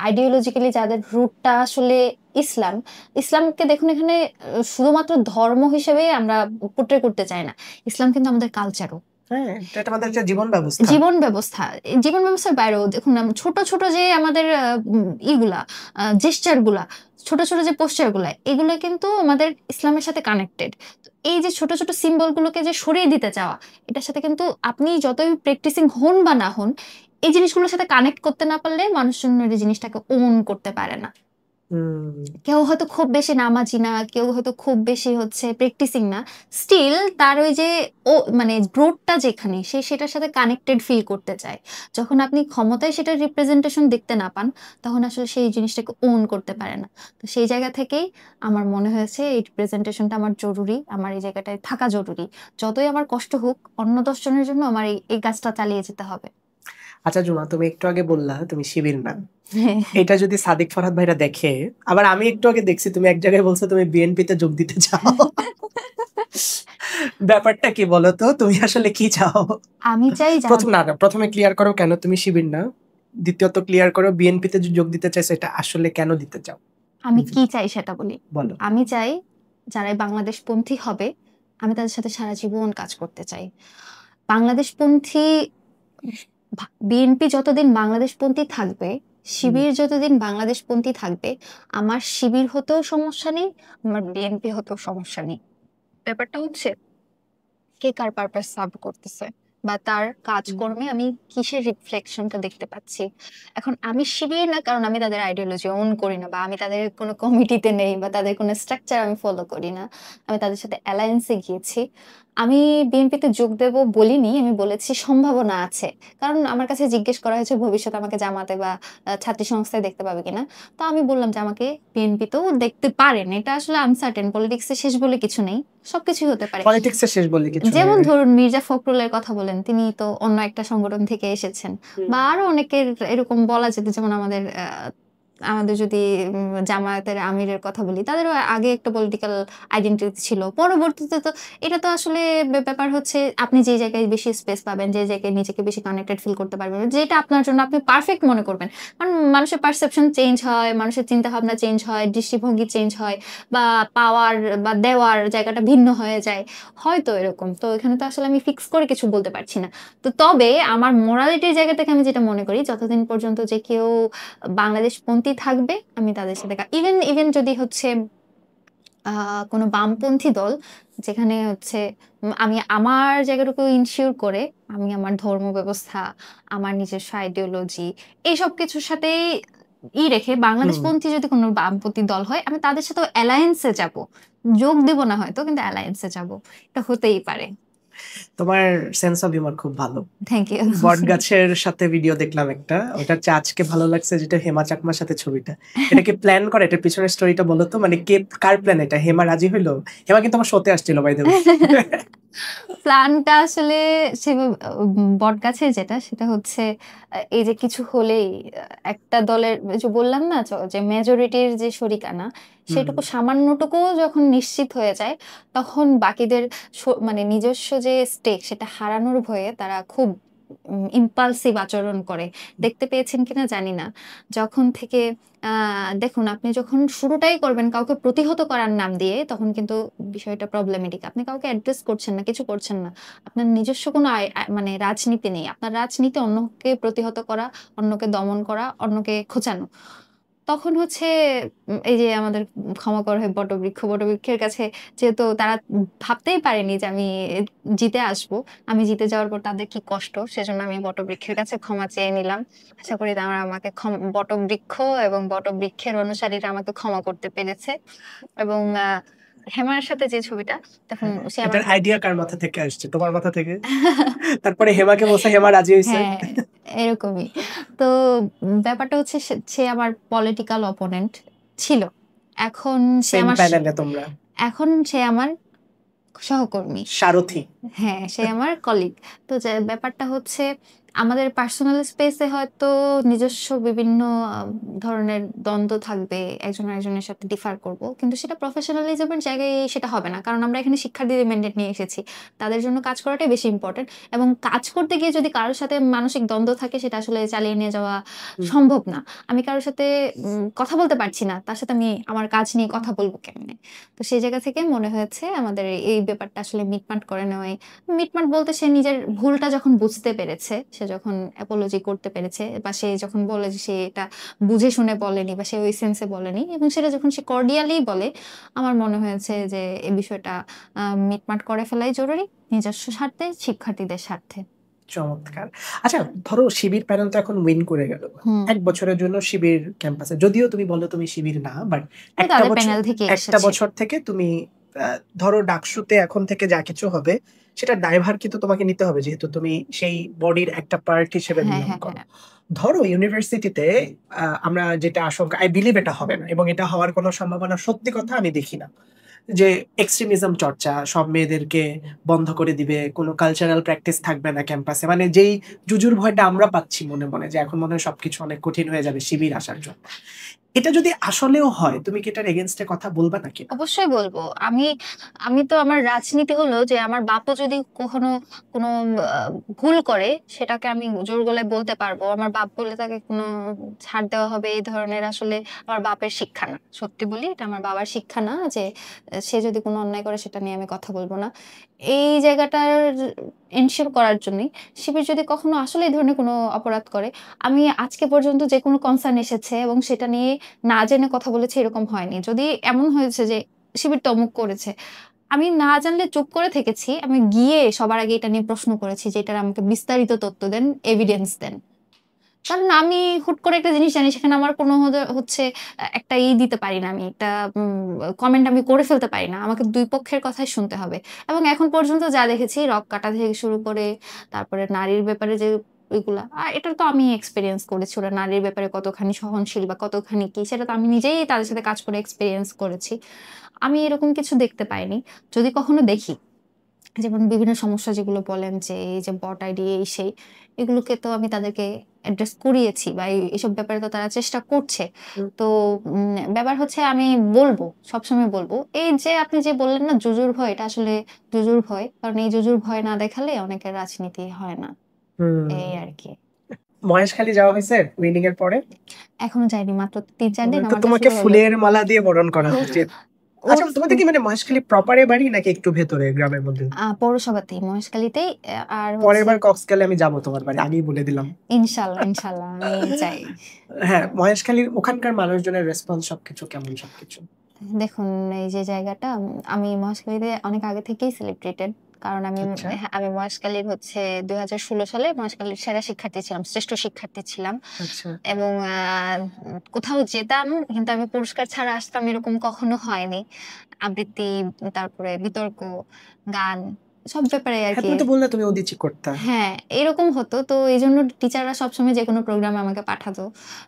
আইডিওলজিক্যালি যাদের রুটটা আসলে ইসলাম। ইসলামকে দেখুন এখানে শুধুমাত্র ধর্ম হিসেবে আমরা পোট্রে করতে চাই না। ইসলাম কিন্তু আমাদের কালচারও। হ্যাঁ, এটা আমাদের একটা জীবন ব্যবস্থা। জীবন ব্যবস্থা। জীবন ব্যবস্থার বাইরেও দেখুন ছোট, ছোট যে আমাদের ইগুলা জেস্চার গুলা, ছোট, ছোট যে পোস্চার গুলা, এগুলো কিন্তু আমাদের ইসলামের সাথে কানেক্টেড। তো এই যে ছোট, ছোট সিম্বল গুলোকে যে সরিয়ে দিতে চাওয়া, এটার সাথে কিন্তু আপনি যতই প্র্যাকটিসিং হন বা না হন, এই জিনিসগুলোর সাথে কানেক্ট করতে না পারলে মানুষজন এই জিনিসটাকে ওন করতে পারে না। হুম, কেউ হয়তো খুব বেশি নামাজি না, কেউ হয়তো খুব বেশি হচ্ছে প্র্যাকটিসিং না। স্টিল তার ওই যে মানে রুটটা যেখানে সে সেটার সাথে কানেক্টেড ফিল করতে চায়। যখন আপনি ক্ষমতায় সেটার রিপ্রেজেন্টেশন দেখতে না পান, তখন আসলে সেই জিনিসটাকে ওন করতে পারে না। তো সেই জায়গা থেকেই আমার মনে হয়েছে এই রিপ্রেজেন্টেশনটা আমার জরুরি, আমার এই জায়গাটায় থাকা জরুরি। যতই আমার কষ্ট হোক, অন্য ১০ জনের জন্য আমার এই কাজটা চালিয়ে যেতে হবে। আচ্ছা জুমা, তুমি একটু আগে বললা তুমি শিবির না। এটা যদি সাদিক ফারহাদ ভাইরা দেখে, আবার আমি একটু আগে দেখছি তুমি এক জায়গায় বলছো তুমি বিএনপিতে যোগ দিতে চাও। ব্যাপারটা কি বলো তো, তুমি আসলে কি চাও? আমি চাই প্রথমে ক্লিয়ার করো কেন তুমি শিবির না, দ্বিতীয়ত ক্লিয়ার করো বিএনপিতে যোগ দিতে চাইছো, এটা আসলে কেন দিতে চাও? আমি কি চাই সেটা বলি। বলো। আমি চাই যারাই বাংলাদেশপন্থী হবে, আমি তাদের সাথে সারা জীবন কাজ করতে চাই। বাংলাদেশপন্থী বিএনপি যতদিন বাংলাদেশপন্থী থাকবে, শিবির যতদিন বাংলাদেশপন্থী থাকবে, আমার শিবির হতেও সমস্যা নেই, আমার বিএনপি হতেও সমস্যা নেই। ব্যাপারটা হচ্ছে কে কার পারপাস সার্ভ করতেছে, বা তার কাজকর্মে আমি কিসের রিফ্লেকশনটা দেখতে পাচ্ছি। এখন আমি শিবির না, কারণ আমি তাদের আইডিওলজি ওন করি না, বা আমি তাদের কোনো কমিটিতে নেই, বা তাদের কোনো স্ট্রাকচার আমি ফলো করি না। আমি তাদের সাথে অ্যালায়েন্সে গিয়েছি। আমি বিএনপিতে যোগ দেব বলিনি, আমি বলেছি সম্ভাবনা আছে। কারণ আমার কাছে জিজ্ঞেস করা হয়েছে ভবিষ্যতে আমাকে জামাতে বা ছাত্রী সংস্থায় দেখতে পাবে কিনা। তো আমি বললাম যে আমাকে বিএনপিতেও দেখতে পারেন। এটা আসলে আনসার্টেন, পলিটিক্সে শেষ বলে কিছু নেই, সবকিছুই হতে পারে। পলিটিক্সে শেষ বলে কিছু নেই। যেমন ধরুন মির্জা ফখরুলের কথা বলেন, তিনি তো অন্য একটা সংগঠন থেকে এসেছেন, বা আরো অনেকের এরকম বলা যেত, যেমন আমাদের আমাদের যদি জামায়াতের আমিরের কথা বলি, তাদেরও আগে একটা পলিটিক্যাল আইডেন্টিটি ছিল। পরবর্তীতে তো এটা তো আসলে ব্যাপার হচ্ছে আপনি যে জায়গায় বেশি স্পেস পাবেন, যে জায়গায় নিজেকে বেশি কানেক্টেড ফিল করতে পারবেন, যেটা আপনার জন্য আপনি পারফেক্ট মনে করবেন। কারণ মানুষের পারসেপশন চেঞ্জ হয়, মানুষের চিন্তাভাবনা চেঞ্জ হয়, দৃষ্টিভঙ্গি চেঞ্জ হয়, বা পাওয়ার বা দেওয়ার জায়গাটা ভিন্ন হয়ে যায়, হয়তো এরকম। তো এখানে তো আসলে আমি ফিক্স করে কিছু বলতে পারছি না। তো তবে আমার মোরালিটির জায়গা থেকে আমি যেটা মনে করি, যতদিন পর্যন্ত যে কেউ বাংলাদেশপন্থী থাকবে, আমি তাদের সাথে ইভেন ইভেন যদি হচ্ছে কোনো বামপন্থী দল, যেখানে হচ্ছে আমি আমার জায়গাটুকু ইনশিওর করে আমি আমার ধর্ম ব্যবস্থা, আমার নিজস্ব আইডিওলজি, এইসব কিছুর সাথে রেখে বাংলাদেশপন্থী যদি কোনো বামপন্থী দল হয়, আমি তাদের সাথে অ্যালায়েন্সে যাব, যোগ দেব না হয়তো, কিন্তু অ্যালায়েন্সে যাব। এটা হতেই পারে। তোমার সেন্স অফ হিউমার খুব ভালো। Thank you. বট গাছের সাথে ভিডিও দেখলাম একটা, ওটা হচ্ছে আজকে ভালো লাগছে, যেটা হেমা চাকমার সাথে ছবিটা। এটা কি প্ল্যান করে? এটার পিছনের স্টোরিটা বলো তো, মানে কে, কার প্ল্যান এটা? হেমা রাজি হইলো? হেমা কিন্তু আমার শোতে আসছিল বাই দ্য ওয়ে। প্ল্যানটা আসলে সে বটগাছের যেটা, সেটা হচ্ছে এই যে কিছু হলেই একটা দলের, যে বললাম না যে মেজরিটির যে শরিকানা, সেটুকু সামান্যটুকু যখন নিশ্চিত হয়ে যায়, তখন বাকিদের মানে নিজস্ব যে স্টেক সেটা হারানোর ভয়ে তারা খুব ইম্পালসিভ আচরণ করে। দেখতে পেয়েছেন কিনা জানি না, যখন থেকে দেখুন, আপনি যখন শুরুটাই করবেন কাউকে প্রতিহত করার নাম দিয়ে, তখন কিন্তু বিষয়টা প্রবলেমেটিক। আপনি কাউকে অ্যাড্রেস করছেন না, কিছু করছেন না, আপনার নিজস্ব কোনো মানে রাজনীতি নেই। আপনার রাজনীতি অন্যকে প্রতিহত করা, অন্যকে দমন করা, অন্যকে খোঁচানো। তখন হচ্ছে এই যে আমাদের ক্ষমা কর হে বটবৃক্ষের কাছে, যেহেতু তারা ভাবতেই পারেনি যে আমি জিতে আসবো, আমি জিতে যাওয়ার পর তাদের কি কষ্ট, সেজন্য আমি বটবৃক্ষের কাছে ক্ষমা চেয়ে নিলাম। আশা করি তারা আমাকে বটবৃক্ষ এবং বটবৃক্ষের অনুসারীরা আমাকে ক্ষমা করতে পেরেছে। এবং হেমার সাথে যে ছবিটা, তখন সে আমার এটার আইডিয়া কার মাথা থেকে আসছে? তোমার মাথা থেকে? তারপরে হেমাকে বলছে, হেমা রাজি হইছে? হ্যাঁ, এরকমই। তো ব্যাপারটা হচ্ছে সে আমার পলিটিক্যাল অপোনেন্ট ছিল, এখন সে সেম আমার প্যানেলে তোমরা? এখন সে আমার সহকর্মী, সারথি। হ্যাঁ, সে আমার কলিগ। তো ব্যাপারটা হচ্ছে আমাদের পার্সোনাল স্পেসে হয়তো নিজস্ব বিভিন্ন ধরনের দ্বন্দ্ব থাকবে, একজন আরেকজনের সাথে ডিফার করব, কিন্তু সেটা প্রফেশনালিজমের জায়গায় সেটা হবে না। কারণ আমরা এখানে শিক্ষার্থীদের ম্যান্ডেট নিয়ে এসেছি, তাদের জন্য কাজ করাটাই বেশি ইম্পর্টেন্ট। এবং কাজ করতে গিয়ে যদি কারোর সাথে মানসিক দ্বন্দ্ব থাকে, সেটা আসলে চালিয়ে নিয়ে যাওয়া সম্ভব না। আমি কারোর সাথে কথা বলতে পারছি না, তার সাথে আমি আমার কাজ নিয়ে কথা বলবো কেমনে? তো সেই জায়গা থেকে মনে হয়েছে আমাদের এই ব্যাপারটা আসলে মিটমাট করে নেওয়াই। মিটমাট বলতে, সে নিজের ভুলটা যখন বুঝতে পেরেছে, সে যখন অ্যাপোলজি করতে পেরেছে, বা সে যখন বলে যে সে এটা বুঝে শুনে বলেনি, বা সে ওই সেন্সে বলেনি, এবং সেটা যখন সে কর্ডিয়ালি বলে, আমার মনে হয়েছে যে এই বিষয়টা মিটমাট করে ফেলাই জরুরি, নিজস্ব স্বার্থে, শিক্ষার্থীদের স্বার্থে। চমৎকার। আচ্ছা, ধরো শিবির প্যানেল তো এখন উইন করে গেল, 1 বছরের জন্য শিবির ক্যাম্পাসে, যদিও তুমি বলো তুমি শিবির না, বাট একটা বছর থেকে তুমি ধরো ডাকসুতে এখন থেকে যা কিছু হবে সেটা দায়ভার কিন্তু তোমাকে নিতে হবে, যেহেতু তুমি সেই বডির একটা পার্ট হিসেবে বিলং করো। ধরো ইউনিভার্সিটিতে আমরা যেটা আশঙ্কা, আই বিলিভ এটা হবে না, এবং এটা হওয়ার কোনো সম্ভাবনা সত্যি কথা আমি দেখি না, যে এক্সট্রিমিজম চর্চা, সব মেয়েদেরকে বন্ধ করে দিবে, কোনো কালচারাল প্র্যাকটিস থাকবে না ক্যাম্পাসে, মানে যেই জুজুর ভয়টা আমরা পাচ্ছি মনে মনে, যে এখন মনে হয় সবকিছু অনেক কঠিন হয়ে যাবে শিবির আসার জন্য, এটা যদি আসলেও হয়, তুমি কি এটার এগেইনস্টে কথা বলবা নাকি? অবশ্যই বলবো। আমি আমি তো, আমার রাজনীতি হলো যে আমার বাপও যদি কখনো কোনো ভুল করে, সেটাকে আমি জোর গলায় বলতে পারবো। আমার বাপ বলে তাকে কোনো ছাড় দেওয়া হবে, এই ধরনের আসলে আমার বাপের শিক্ষা না। সত্যি বলি, এটা আমার বাবার শিক্ষা না যে সে যদি কোনো অন্যায় করে সেটা নিয়ে আমি কথা বলবো না। এই জায়গাটার এনশিওর করার জন্যই, শিবির যদি কখনো আসলে এই ধরনের কোনো অপরাধ করে, আমি আজকে পর্যন্ত যে কোনো কনসার্ন এসেছে এবং সেটা নিয়ে না জেনে কথা বলেছে, এরকম হয়নি। যদি এমন হয়েছে যে শিবির তমুক করেছে, আমি না জানলে চুপ করে থেকেছি, আমি গিয়ে সবার আগে এটা নিয়ে প্রশ্ন করেছি যে এটার আমাকে বিস্তারিত তথ্য দেন, এভিডেন্স দেন। কারণ আমি হুট করে একটা জিনিস জানি, সেখানে আমার কোনো হচ্ছে একটা দিতে পারি না, আমি একটা কমেন্ট আমি করে ফেলতে পারি না, আমাকে দুই পক্ষের কথাই শুনতে হবে। এবং এখন পর্যন্ত যা দেখেছি, রক কাটা থেকে শুরু করে, তারপরে নারীর ব্যাপারে যে ওইগুলা, এটা তো আমি এক্সপিরিয়েন্স করেছি, ওরা নারীর ব্যাপারে কতখানি সহনশীল বা কতখানি কি, সেটা তো আমি নিজেই তাদের সাথে কাজ করে এক্সপিরিয়েন্স করেছি। আমি এরকম কিছু দেখতে পাইনি। যদি কখনো দেখি, যেমন বিভিন্ন সমস্যা যেগুলো বলেন যে এই যে বট আইডি এই সেই, এগুলোকে তো আমি তাদেরকে অ্যাড্রেস করিয়েছি বা এইসব ব্যাপারে তো তারা চেষ্টা করছে। তো ব্যাপার হচ্ছে আমি বলবো, সবসময় বলবো, এই যে আপনি যে বললেন না জুজুর ভয়, এটা আসলে জুজুর ভয়। কারণ এই জুজুর ভয় না দেখালে অনেকের রাজনীতি হয় না। এই আরকি। মহেশখালী যাওয়া হয়েছে উইনিং এর পরে? এখনো যাইনি, মাত্র ৩-৪ দিন তো আমার তোমাকে শুরু হলো। ফুলের মালা দিয়ে বরণ করা উচিত। আচ্ছা, উফ! তোমাদের কি মানে মহেশখালী প্রপারে বাড়ি নাকি একটু ভেতরে গ্রামের মধ্যে? পৌরসভাতেই, মহেশখালীতেই। আর পরের হচ্ছে বার কক্সখালে আমি যাবো তোমার বাড়ি, আগেই বলে দিলাম। ইনশাআল্লাহ, ইনশাআল্লাহ আমি চাই। হ্যাঁ, মহেশখালীর ওখানকার মানুষজনের রেসপন্স সবকিছু কেমন সবকিছু? দেখুন, এই যে জায়গাটা আমি মহেশখালীতে অনেক আগে থেকেই সেলিব্রেটেড। কারণ আচ্ছা। আমি মহেশখালীর হচ্ছে ২০১৬ সালে মহেশখালীর সেরা শিক্ষার্থী ছিলাম, শ্রেষ্ঠ শিক্ষার্থী ছিলাম। আচ্ছা। এবং কোথাও যেতাম কিন্তু আমি পুরস্কার ছাড়া আসতাম এরকম কখনো হয়নি। আবৃত্তি, তারপরে বিতর্ক, গান, সব ব্যাপারে হ্যাঁ, আরকি। তুমি তো বললে তুমি উদিচি করতা। হ্যাঁ, এরকম হতো। তো এইজন্য টিচাররা সবসময় যেকোনো প্রোগ্রামে আমাকে পাঠাতো।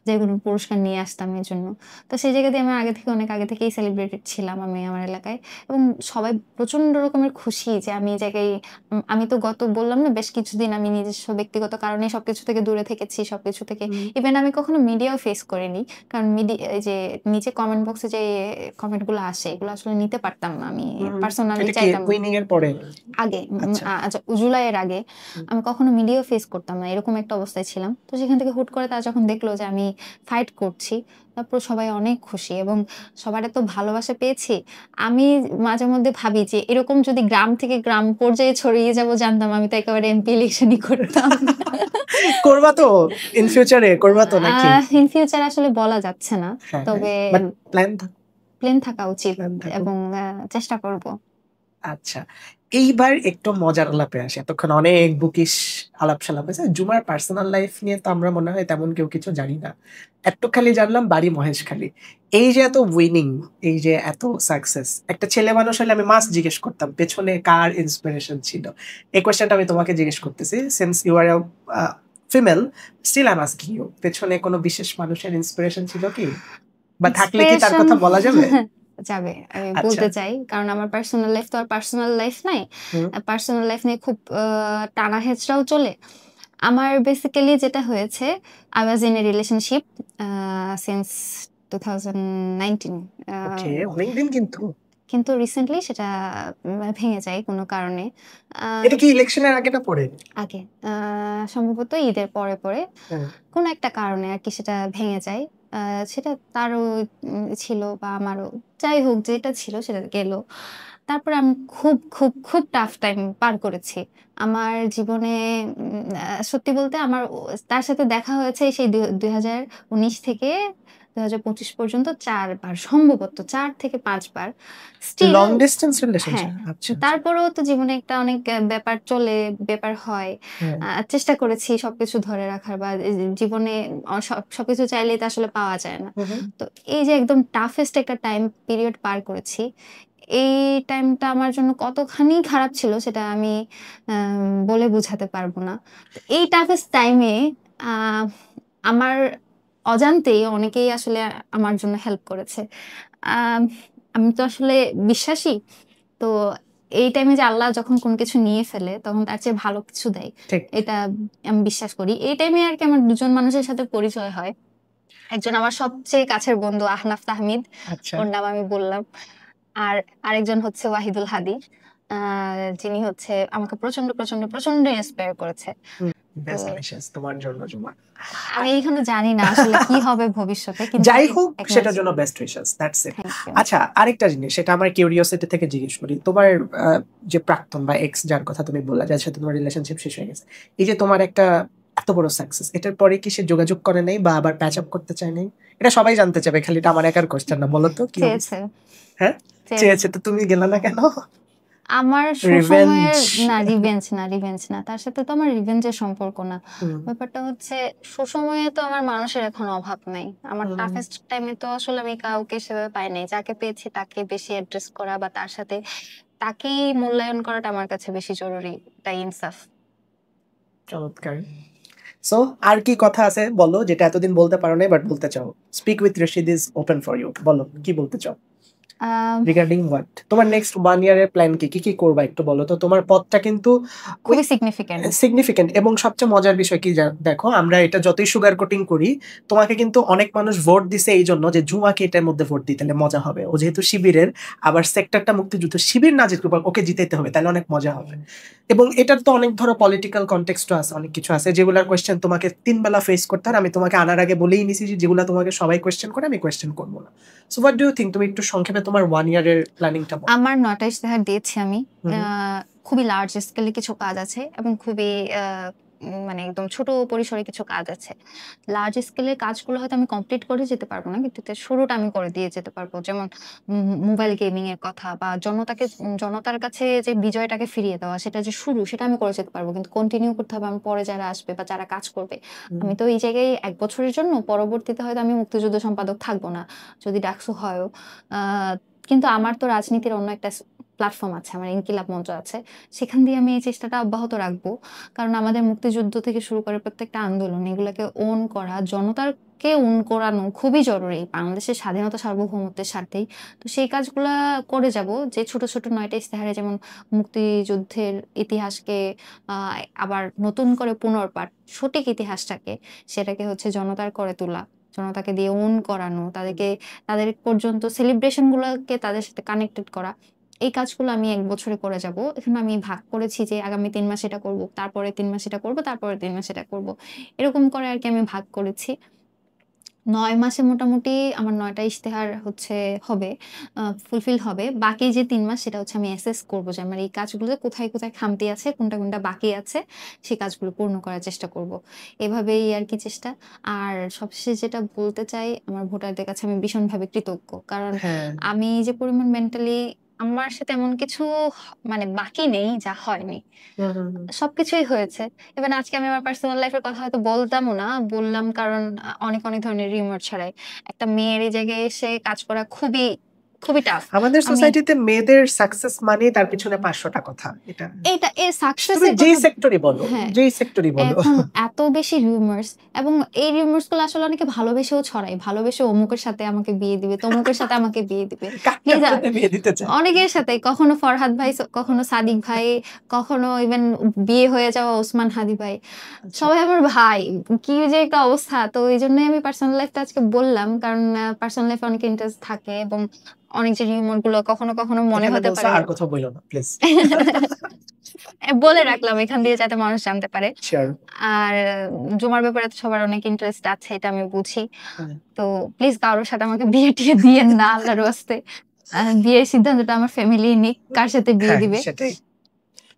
যেকোনো পুরস্কার নিয়ে আসতাম এজন্য। তো সেই জায়গা দিয়ে আমি অনেক আগে থেকেই সেলিব্রেটেড ছিলাম আমি আমার এলাকায়। এবং সবাই প্রচন্ড রকমের খুশি যে আমি এই জায়গায় আমি তো বললাম না বেশ কিছুদিন আমি নিজস্ব ব্যক্তিগত কারণে সবকিছু থেকে দূরে থেকেছি, সবকিছু থেকে। ইভেন আমি কখনো মিডিয়াও ফেস করিনি। কারণ এই যে নিচে কমেন্ট বক্সে যে কমেন্ট গুলো আসে এগুলো আসলে নিতে পারতাম না। আমি পার্সোনালি এটা কি চাইতাম। উইনিং এর পরে? আগে আচ্ছা। জুলাইয়ের আগে আমি কখনো মিডিয়াও ফেস করতাম না। এরকম একটা অবস্থায় ছিলাম। তো সেখান থেকে হুট করে তারা যখন দেখলো যে আমি ফাইট করছি, তারপর সবাই অনেক খুশি এবং সবার এত ভালোবাসা পেয়েছি। আমি মাঝে মধ্যে ভাবি যে এরকম যদি গ্রাম থেকে গ্রাম পর্যায়ে ছড়িয়ে যাব জানতাম আমি তো একেবারে এমপি ইলেকশনই করতাম। করবা তো ইন ফিউচারে, করবা তো নাকি? ইন ফিউচার আসলে বলা যাচ্ছে না। হ্যাঁ, তবে বাট প্ল্যান থাকা উচিত প্ল্যান থাকুক। এবং চেষ্টা করব। আচ্ছা, এইবার একটু মজার আলাপে আসি। এতক্ষণ অনেক বুকিশ আলাপ-সালাপ হয়েছে। জুমার পার্সোনাল লাইফ নিয়ে তো আমরা মনে হয় তেমন কেউ কিছু জানি না। একটু খালি জানলাম বাড়ি মহেশখালী। এই যে এত উইনিং, এই যে এত সাকসেস, একটা ছেলে মানুষ হলে আমি মাস্ট জিজ্ঞেস করতাম পেছনে কার ইন্সপিরেশন ছিল? এই কোয়েশ্চেনটা আমি তোমাকে জিজ্ঞেস করতেছি। Since you are a female, still I am asking you. পেছনে কোনো বিশেষ মানুষের ইন্সপিরেশন ছিল কি? বা থাকলে কি তার ইন্সপিরেশন কথা বলা যাবে? যাবে। আমি আচ্ছা। বলতে চাই। কারণ আমার পার্সোনাল লাইফ তো আর পার্সোনাল লাইফ নাই। হুম। পার্সোনাল লাইফ নিয়ে খুব টানা হেঁচড়াও চলে। আমার বেসিক্যালি যেটা হয়েছে, I was in a relationship since 2019. ওকে, অনেকদিন কিন্তু। কিন্তু রিসেন্টলি সেটা ভেঙে যায় কোনো কারণে। আ এটা কি ইলেকশনের আগে না পরে? আগে সম্ভবত ঈদের পরে হ্যাঁ। কোনো একটা কারণে আরকি সেটা ভেঙে যায়। আ সেটা তারও ছিল বা আমারও। যাই হোক যেটা ছিল সেটা গেল। তারপরে আমি খুব টাফ টাইম পার করেছি। আমার জীবনে সত্যি বলতে আমার তার সাথে দেখা হয়েছে সেই ২০১৯ থেকে ২০২৫ পর্যন্ত ৪ বার, সম্ভবত ৪ থেকে ৫ বার। স্টিল লং ডিসট্যান্স হ্যাঁ, রিলেশনশিপ? আচ্ছা, আচ্ছা। তারপরেও তো জীবনে একটা অনেক ব্যাপার চলে, ব্যাপার হয়। হ্যাঁ। চেষ্টা করেছি সবকিছু ধরে রাখার বা জীবনে সবকিছু চাইলেই তো আসলে পাওয়া যায় না। হু, হু। তো এই যে একদম টাফেস্ট একটা টাইম পিরিয়ড পার করেছি। এই টাইমটা আমার জন্য কতখানি খারাপ ছিল সেটা আমি বলে বোঝাতে পারব না। তো এই টাফেস্ট টাইমে আ আমার অজান্তেই অনেকেই আসলে আমার জন্য হেল্প করেছে। আম আমি তো আসলে বিশ্বাসী। তো এই টাইমে যে আল্লাহ যখন কোন কিছু নিয়ে ফেলে তখন তার চেয়ে ভালো কিছু দেয়। ঠিক। এটা আমি বিশ্বাস করি। এই টাইমে আরকি আমার ২ জন মানুষের সাথে পরিচয় হয়। একজন আমার সবচেয়ে কাছের বন্ধু আহনাফ তাহমিদ। আচ্ছা। ওর নাম আমি বললাম। আর আরেকজন হচ্ছে ওয়াহিদুল হাদি। আ যিনি হচ্ছে আমাকে প্রচন্ড ইন্সপায়ার করেছে। তো বেস্ট উইশেস তোমার জন্য জুমা। আমি এখনো জানি না আসলে কি হবে ভবিষ্যতে। কিন্তু যাই হোক একমাত্র সেটার জন্য best wishes. That's it. Thank you. আচ্ছা, আরেকটা জিনিস সেটা আমার কিউরিওসিটি থেকে জিজ্ঞেস করি। তোমার যে প্রাক্তন বা এক্স যার কথা তুমি বললা, যার সাথে তোমার রিলেশনশিপ শেষ হয়ে গেছে। এই যে তোমার একটা এত বড় সাকসেস, এটার পরে কি সে যোগাযোগ করে নাই বা আবার প্যাচ আপ করতে চায় নাই? এটা সবাই জানতে চাবে, খালি এটা আমার একার কোশ্চেন না। বলো তো কি অবস্থা? চেয়েছে। হ্যাঁ? চেয়েছে, তো তুমি গেলা না কেন? আমার রিভেঞ্জ। সুসময়ের রিভেঞ্জ না। তার সাথে তো আমার রিভেঞ্জের সম্পর্ক না। ব্যাপারটা হচ্ছে সুসময়ে তো আমার মানুষের এখন অভাব নাই। আমার টাফেস্ট টাইমে তো আসলে আমি কাউকে সেভাবে পাই নাই। যাকে পেয়েছি তাকে বেশি অ্যাড্রেস করা বা তার সাথে তাকেই মূল্যায়ন করাটা আমার কাছে বেশি জরুরি। তাই ইনসাফ। চমৎকার। সো আর কি কথা আছে বলো, যেটা এতদিন বলতে পারো নাই বাট বলতে চাও? Speak with Rashid is open for you. বলো কি বলতে চাও? রিগার্ডিং হোয়াট তোমার নেক্সট 1 ইয়ারের প্ল্যান কি কি করবা একটু বলো তো। তোমার পথটা কিন্তু খুবই সিগনিফিকেন্ট এবং সবচেয়ে মজার বিষয় কি দেখো, আমরা এটা যতই সুগার কোটিং করি, তোমাকে কিন্তু অনেক মানুষ ভোট দিছে এই জন্য যে ঝুমাকে এটার মধ্যে ভোট দিতে মজা হবে, ও যেহেতু শিবিরের, আবার সেক্টরটা মুক্তিযুদ্ধ, শিবির না জিতবে ওকে জিতাইতে হবে, তাহলে অনেক মজা হবে। এবং এটার তো অনেক ধরো পলিটিক্যাল কনটেক্সটও আছে, অনেক কিছু আছে যেগুলোর কোয়েশ্চেন তোমাকে 3 বেলা ফেস করতে হয়। আমি তোমাকে আনার আগে বলেই নিছি যে যেগুলো তোমাকে সবাই কোয়েশ্চেন করে আমি কোয়েশ্চেন করবো না। So what do you think, তুমি একটু সংক্ষেপে তোমার 1 ইয়ারের প্ল্যানিংটা বলো। আমার 9টা ইশতেহার দিয়েছি আমি। খুবই লার্জ স্কেলে কিছু কাজ আছে এবং খুবই মানে একদম ছোট পরিসরে কিছু কাজ আছে। লার্জ স্কেলের কাজগুলো হয়তো আমি কমপ্লিট করে যেতে পারবো না, কিন্তু শুরুটা আমি করে দিয়ে যেতে পারবো। যেমন মোবাইল গেমিং এর কথা বা জনতার কাছে যে বিজয়টাকে ফিরিয়ে দেওয়া, সেটা যে শুরু, সেটা আমি করে যেতে পারবো, কিন্তু কন্টিনিউ করতে হবে আমি পরে যারা আসবে বা যারা কাজ করবে। আমি তো এই জায়গায় 1 বছরের জন্য, পরবর্তীতে হয়তো আমি মুক্তিযুদ্ধ সম্পাদক থাকবো না, যদি ডাকসু হয়ও। কিন্তু আমার তো রাজনীতির অন্য একটা প্ল্যাটফর্ম আছে, আমার ইনকিলাব মঞ্চ আছে, সেখান দিয়ে আমি এই চেষ্টাটা অব্যাহত রাখবো। কারণ আমাদের মুক্তিযুদ্ধ থেকে শুরু করে প্রত্যেকটা আন্দোলন, এগুলোকে ওন করা, জনতাকে ওন করানো খুবই জরুরি বাংলাদেশের স্বাধীনতা সার্বভৌমত্বের স্বার্থেই। তো সেই কাজগুলা করে যাব, যে ছোট ছোট 9টা ইশতেহারে যেমন মুক্তিযুদ্ধের ইতিহাসকে আবার নতুন করে পুনর্পাঠ, সঠিক ইতিহাসটাকে, সেটাকে হচ্ছে জনতার করে তোলা, জনতাকে দিয়ে ওন করানো, তাদের পর্যন্ত সেলিব্রেশন গুলোকে তাদের সাথে কানেক্টেড করা, এই কাজগুলো আমি 1 বছরে করে যাব। এখানে আমি ভাগ করেছি যে আগামী 3 মাস এটা করব, তারপরে 3 মাস এটা করব, তারপরে 3 মাস এটা করব, এরকম করে আর কি আমি ভাগ করেছি। 9 মাসে মোটামুটি আমার 9টা ইশতেহার হচ্ছে হবে, ফুলফিল হবে। বাকি যে 3 মাস, সেটা হচ্ছে আমি অ্যাসেস করব যে আমার এই কাজগুলোতে কোথায় কোথায় খামতি আছে, কোনটা কোনটা বাকি আছে, সেই কাজগুলো পূর্ণ করার চেষ্টা করব। এভাবেই আর কি চেষ্টা। আর সবশেষে যেটা বলতে চাই, আমার ভোটারদের কাছে আমি ভীষণভাবে কৃতজ্ঞ। কারণ আমি যে পরিমাণ মেন্টালি, আমার সাথে এমন কিছু মানে বাকি নেই যা হয়নি, সবকিছুই হয়েছে। ইভেন আজকে আমি আমার পার্সোনাল লাইফের কথা হয়তো বলতামও না, বললাম কারণ অনেক অনেক ধরনের রিউমার ছড়ায়। একটা মেয়ের এই জায়গায় এসে কাজ করা খুবই খুবই টাফ। আমাদের সোসাইটিতে মেয়েদের সাকসেস মানে তার পিছনে 500টা কথা। এটা এই সাকসেসের যে সেক্টরই বলো, যে সেক্টরই বলো, এখন এত বেশি রিউমার্স, এবং এই রিউমার্স গুলো আসলে অনেকে ভালোবেসেও ছড়ায়, ভালোবেসে অমুকের সাথে আমাকে বিয়ে দিবে, তমুকের সাথে আমাকে বিয়ে দিবে, অনেকের সাথে, কখনো ফরহাদ ভাই, কখনো সাদিক ভাই, কখনো ইভেন বিয়ে হয়ে যাওয়া ওসমান হাদি ভাই, সবাই আমার ভাই, কি যে একটা অবস্থা। তো এই জন্যই আমি পার্সোনাল লাইফটা আজকে বললাম, কারণ পার্সোনাল লাইফে অনেক ইন্টারেস্ট থাকে, এবং অনেক যে রিউমার গুলো কখনো কখনো মনে হতে পারে, আর কথা বলো না প্লিজ, বলে রাখলাম এখান দিয়ে যাতে মানুষ জানতে পারে। আর জুমার ব্যাপারে তো সবার অনেক ইন্টারেস্ট আছে, এটা আমি বুঝি। তো প্লিজ কারোর সাথে আমাকে বিয়ে টিয়ে দিয়েন না, আল্লাহর ওয়াস্তে। বিয়ের সিদ্ধান্তটা আমার ফ্যামিলি নিক, কার সাথে বিয়ে দিবে।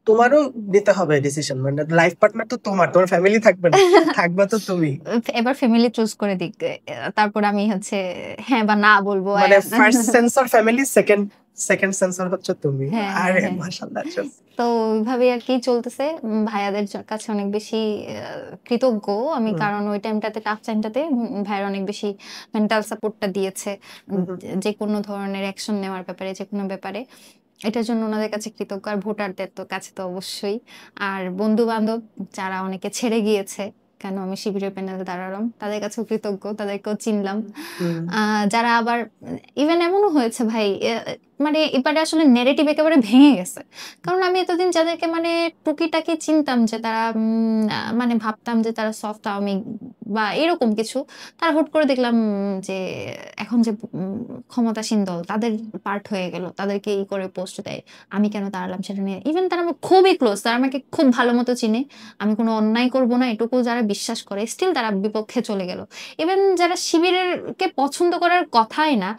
তোমারও নিতে হবে ডিসিশন, মানে লাইফ পার্টনার তো তোমার ফ্যামিলি থাকবে না, থাকবে তো তুমি। এবার ফ্যামিলি চুজ করে দিক, তারপর আমি হচ্ছে হ্যাঁ বা না বলবো। মানে first sensor family, second sensor হচ্ছে তুমি। আরে মাশাআল্লাহ। তো ওইভাবে আর কি চলতেছে। ভাইয়াদের কাছে অনেক বেশি কৃতজ্ঞ আমি, কারণ ওই টাইমটাতে, টাফ টাইমটাতে ভাইয়ার অনেক বেশি মেন্টাল সাপোর্টটা দিয়েছে, যে কোনো ধরনের অ্যাকশন নেওয়ার ব্যাপারে, যে কোনো ব্যাপারে। এটার জন্য ওনাদের কাছে কৃতজ্ঞ। আর ভোটারদের তো কাছে তো অবশ্যই। আর বন্ধু বান্ধব যারা অনেকে ছেড়ে গিয়েছে, কেন আমি শিবিরের প্যানেলে দাঁড়ালাম, তাদের কাছেও কৃতজ্ঞ, তাদেরকেও চিনলাম। যারা আবার ইভেন এমনও হয়েছে ভাই, মানে এবারে আসলে নেগেটিভ একেবারে ভেঙে গেছে। কারণ আমি এতদিন যাদেরকে মানে টুকিটাকি চিনতাম, যে তারা মানে ভাবতাম যে তারা সফট আওয়ামী বা এরকম কিছু, তারা হুট করে দেখলাম যে এখন যে ক্ষমতাসীন দল তাদের পার্ট হয়ে গেল, তাদেরকে এই করে পোস্ট দেয়। আমি কেন দাঁড়ালাম সেটা নিয়ে। ইভেন তারা আমার খুবই ক্লোজ, তারা আমাকে খুব ভালো মতো চিনে, আমি কোনো অন্যায় করব না এটুকু যারা বিশ্বাস করে, স্টিল তারা বিপক্ষে চলে গেল। ইভেন যারা শিবিরেরকে পছন্দ করার কথাই না,